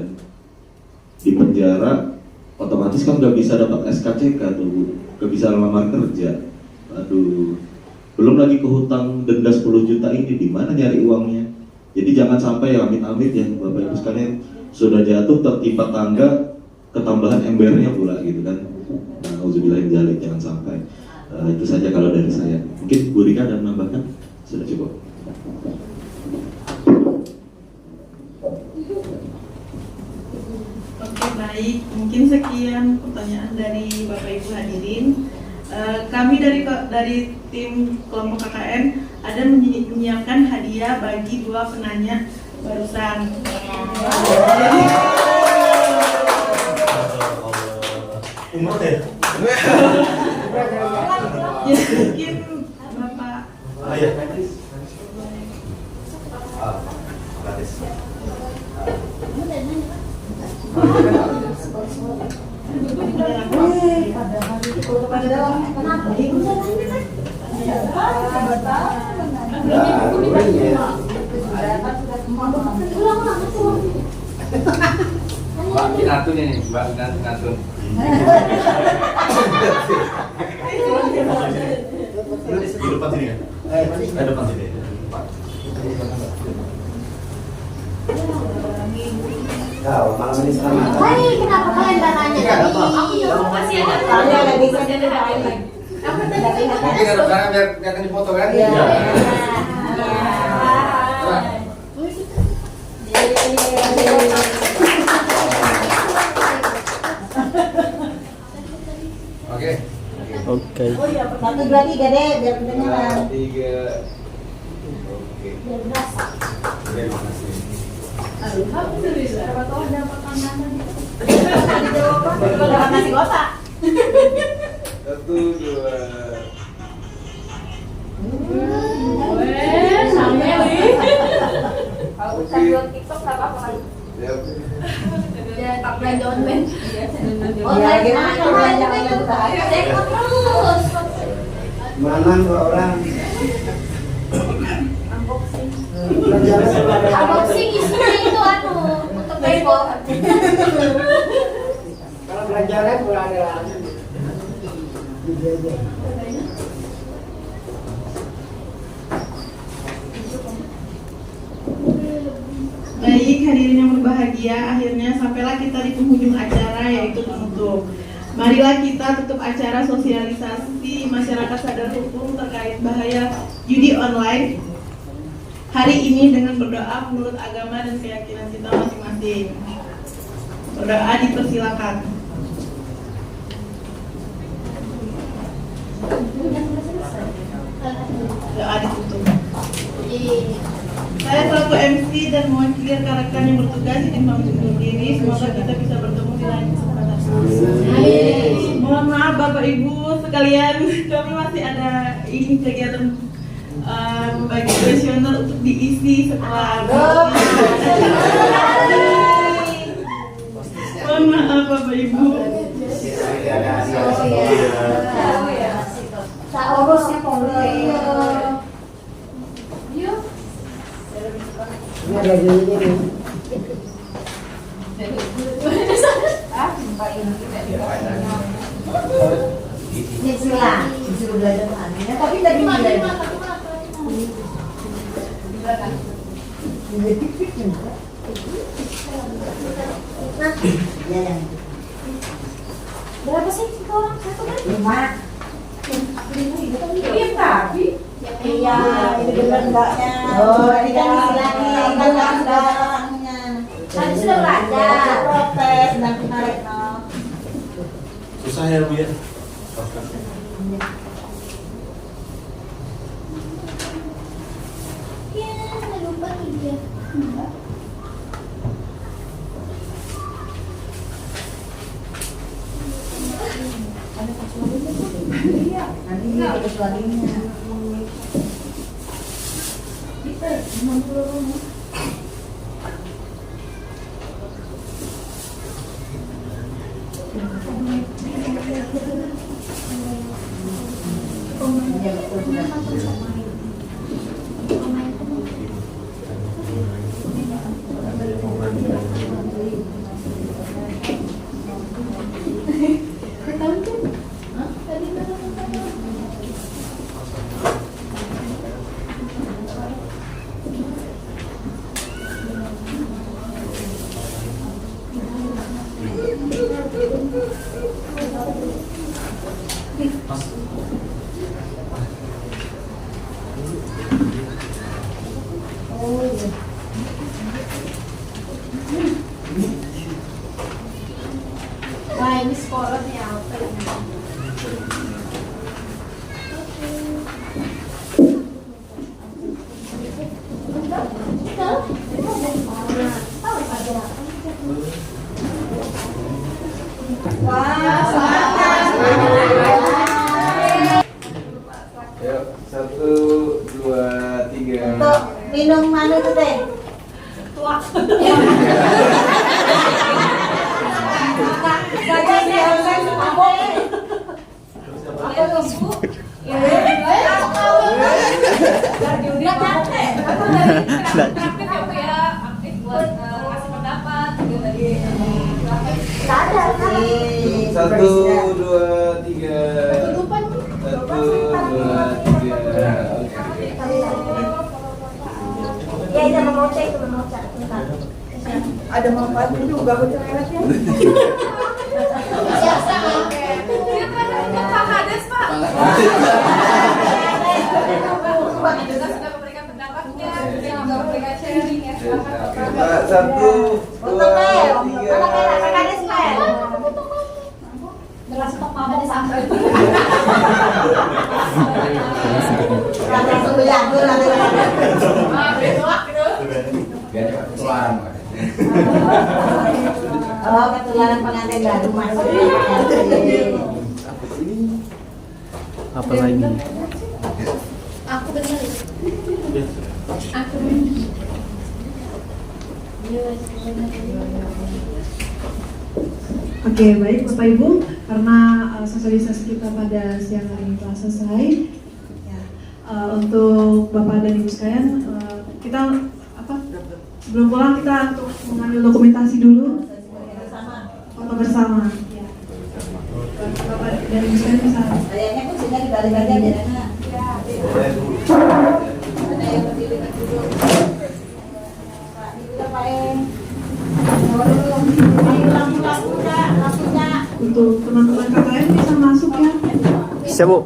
Di penjara otomatis kan nggak bisa dapat SKCK tuh, nggak bisa lamar kerja. Aduh, belum lagi ke hutang denda 10 juta ini, di mana nyari uangnya? Jadi jangan sampai amit-amit ya Bapak Ibu sekalian, sudah jatuh tertimpa tangga, ketambahan embernya pula gitu kan. Nah, auzubillahi min dzalik, jangan sampai. Itu saja kalau dari saya. Mungkin Bu Rika ada menambahkan? Sudah cukup. Oke, baik. Mungkin sekian pertanyaan dari Bapak Ibu hadirin. Kami dari tim kelompok KKN ada menyiapkan hadiah bagi 2 penanya barusan. Umur deh. Ya, mungkin Bapak. Iya. Gratis. Mbak Kinatun ini, Mbak Kinatun. Di depan sini kan? Depan sini. Kau malam ini selamat. Hai, kenapa kalian gak nanya tadi? Masih ada. Soalnya lagi Masih ada. Aku tadi Mungkin ada sekarang biar kelihatan di foto kan? Iya. Oke. Oke. Oh iya, 1, 2, 3 deh, biar kedengeran. 3. Oke. Biar berasa. Terima kasih. Alhamdulillah. Siapa tahu ada makanan. Dijawab apa? Dapat nasi kotak. 1, 2. Sampai Kalau usah buat TikTok nggak apa-apa kan? Ya. ya tak belanja online. Online gimana kalau belanja online bahaya? Dekot terus. Mana 2 orang? Unboxing. Unboxing isinya itu untuk baseball. Kalau belajarnya kurang ada. Baik, hadirin yang berbahagia, akhirnya sampailah kita di penghujung acara, yaitu penutup. Marilah kita tutup acara sosialisasi masyarakat sadar hukum terkait bahaya judi online hari ini dengan berdoa menurut agama dan keyakinan kita masing-masing. Berdoa dipersilakan. Doa ditutup. Saya selaku MC dan mewakili rekan-rekan yang bertugas ingin pamit undur diri. Semoga kita bisa bertemu di lain kesempatan. Mohon maaf Bapak Ibu sekalian, kami masih ada ini kegiatan bagi kuesioner untuk diisi setelah. Mohon maaf Bapak Ibu. Tak urusnya boleh. Yuk. Ada dulunya nih. Ini silang, disuruh belajar anehnya, tapi tadi belajar. Berapa sih orang satu kan? 5. Iya tapi. Iya, ini benar enggaknya. Oh, ini kan lagi orangnya. Tadi sudah belajar. Protes dan menarik no. Susah ya Bu ya. Ya, lupa dia. Nanti ini kita suaminya. Kita 60 rumah. Wah ini skornya apa ini? Yuk, 1, 2, 3. Untuk minum mana tuh teh? Tua. Saja sih orang apa? Apa tuh Bu? Ya. Aktif buat kasih pendapat gitu tadi. Sadar kan? 1, 2, 3. 1, 2, 3. Ya itu memoceh itu memoceh. Ada manfaatnya juga betul ya. Dia kan Pak Kades Pak. Juga sudah memberikan pendapatnya, dia juga memberikan sharing ya. 1, 2, 3. Kakaknya sih. Gelas stok mabok sampai. Langsung belajar lagi. Biar cepat ketularan. Oh, ketularan pengantin baru masuk. Apa lagi? Aku benar. Aku Oke, baik Bapak Ibu, karena sosialisasi kita pada siang hari ini telah selesai. Ya, untuk Bapak dan Ibu sekalian, kita sebelum pulang kita untuk mengambil dokumentasi dulu, foto bersama. Ya. Bapak dan Ibu sekalian bisa. Kayaknya kok sini dibalik aja deh, Nana. Ada yang berdiri duduk. Pak, itu Pak Em. Lampunya. Untuk teman-teman KKN bisa masuk ya. Bisa Bu.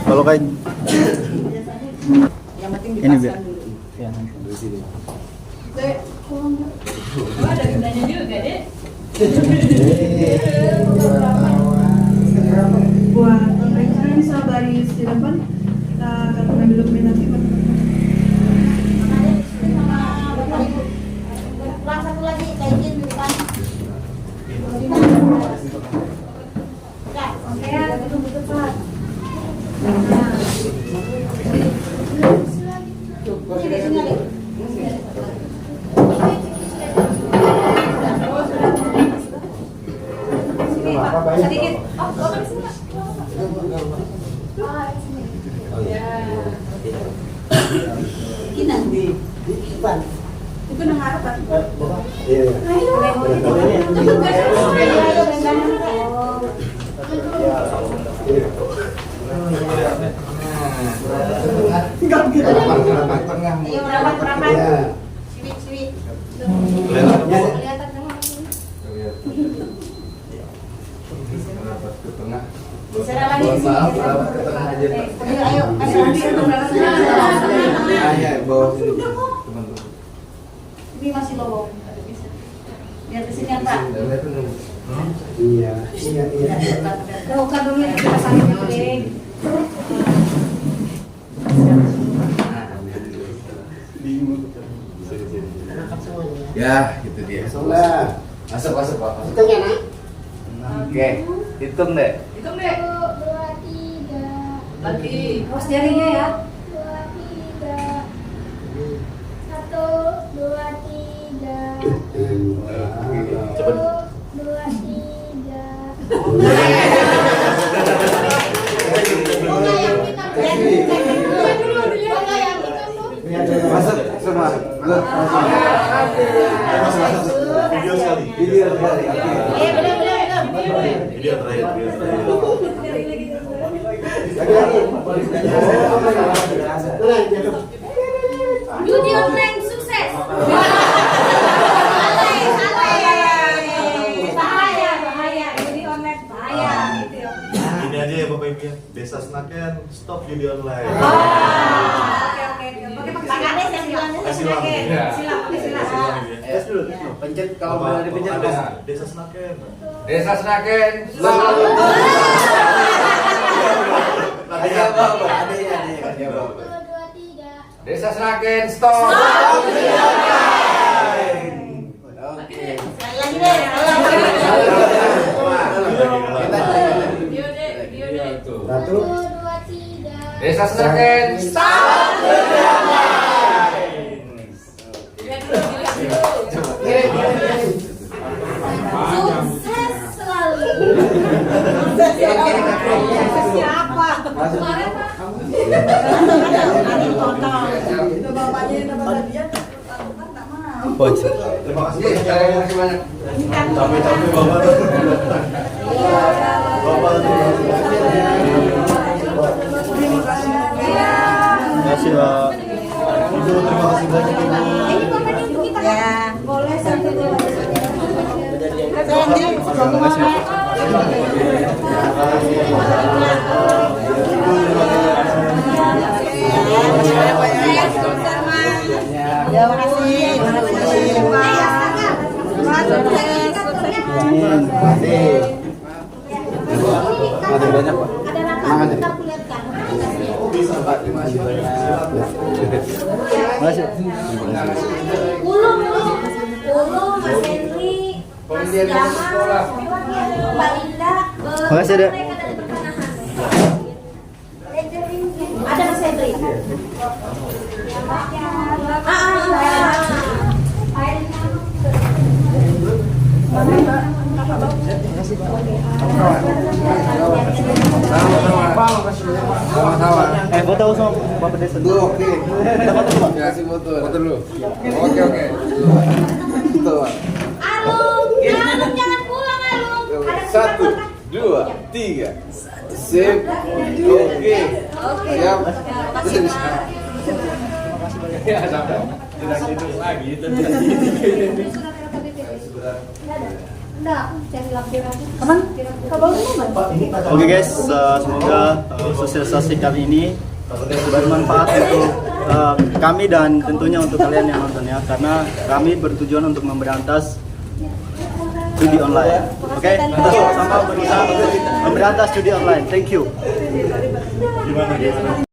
Kalau kayak ini biar. Ya. Ada gunanya juga deh. Buat mereka bisa baris di depan, kita akan mengambil dokumentasi. Ya, betul-betul Pak. Sini adik. Sini Pak, sedikit. Oh, bawa ke sini Pak. Kita di depan. Itu nang arep Pak. Iya. Ayo. Ayo merapat. Sini. Kelihatan tengah. Bicara lagi di sini. Ayo, ini masih bawa. Biar ke sini Pak. Iya. Bukan dulu yang kita sakit kuning. Ya, gitu dia. Masuk Pak. Hitung ya, Nak. Oke, hitung deh. Hitung deh. 2, 3. Lagi. Awas jarinya ya. 2, 3. 1, 2, 3. Cepet. 2, 3. Masuk semua. Video sekali. Video sekali. Video terakhir. Judi online sukses. Bahaya. Judi online bahaya gitu ya. Ini aja ya Bapak Ibu ya. Desa Snaken stop judi online. Oke. Pakai yang bilangnya Silang. Silang, pakai silang. Tes dulu. Pencet kalau mau dipencet apa? Desa Snaken. Desa Snaken. Ada apa? Ada apa? 2, 3. Desa Snaken stop. Oke. Sekali lagi deh. Video deh. 1, 2, 3. Desa Snaken stop. Sukses selalu. Siapa? Kemarin Pak. Itu bapaknya yang dapat hadiah. Terima kasih banyak. Banyak. Capek-capek Bapak. Bapak. Terima kasih Pak. Ibu terima kasih banyak Ibu. Ini bapaknya untuk kita. Ya, boleh sampai Ulu, Mas Henry, Mas Jamal, Mbak Linda, Makasih, Dek. mereka dari pertanahan. Ada Mas Henry. Sama-sama. Foto sama Bapak Desa. Oke. Kasih foto. Foto dulu. Oke. Foto. Alung, jangan pulang Alung. Ada 1, 2, 3. Sip. Oke. Siap. Ya, sampai. Tidak gitu lagi. Enggak, cari lampir aja. Kapan? Oke guys, semoga sosialisasi kali ini bermanfaat untuk kami dan tentunya untuk kalian yang nonton ya, karena kami bertujuan untuk memberantas judi online. Oke, kita sama-sama berusaha untuk memberantas judi online. Thank you.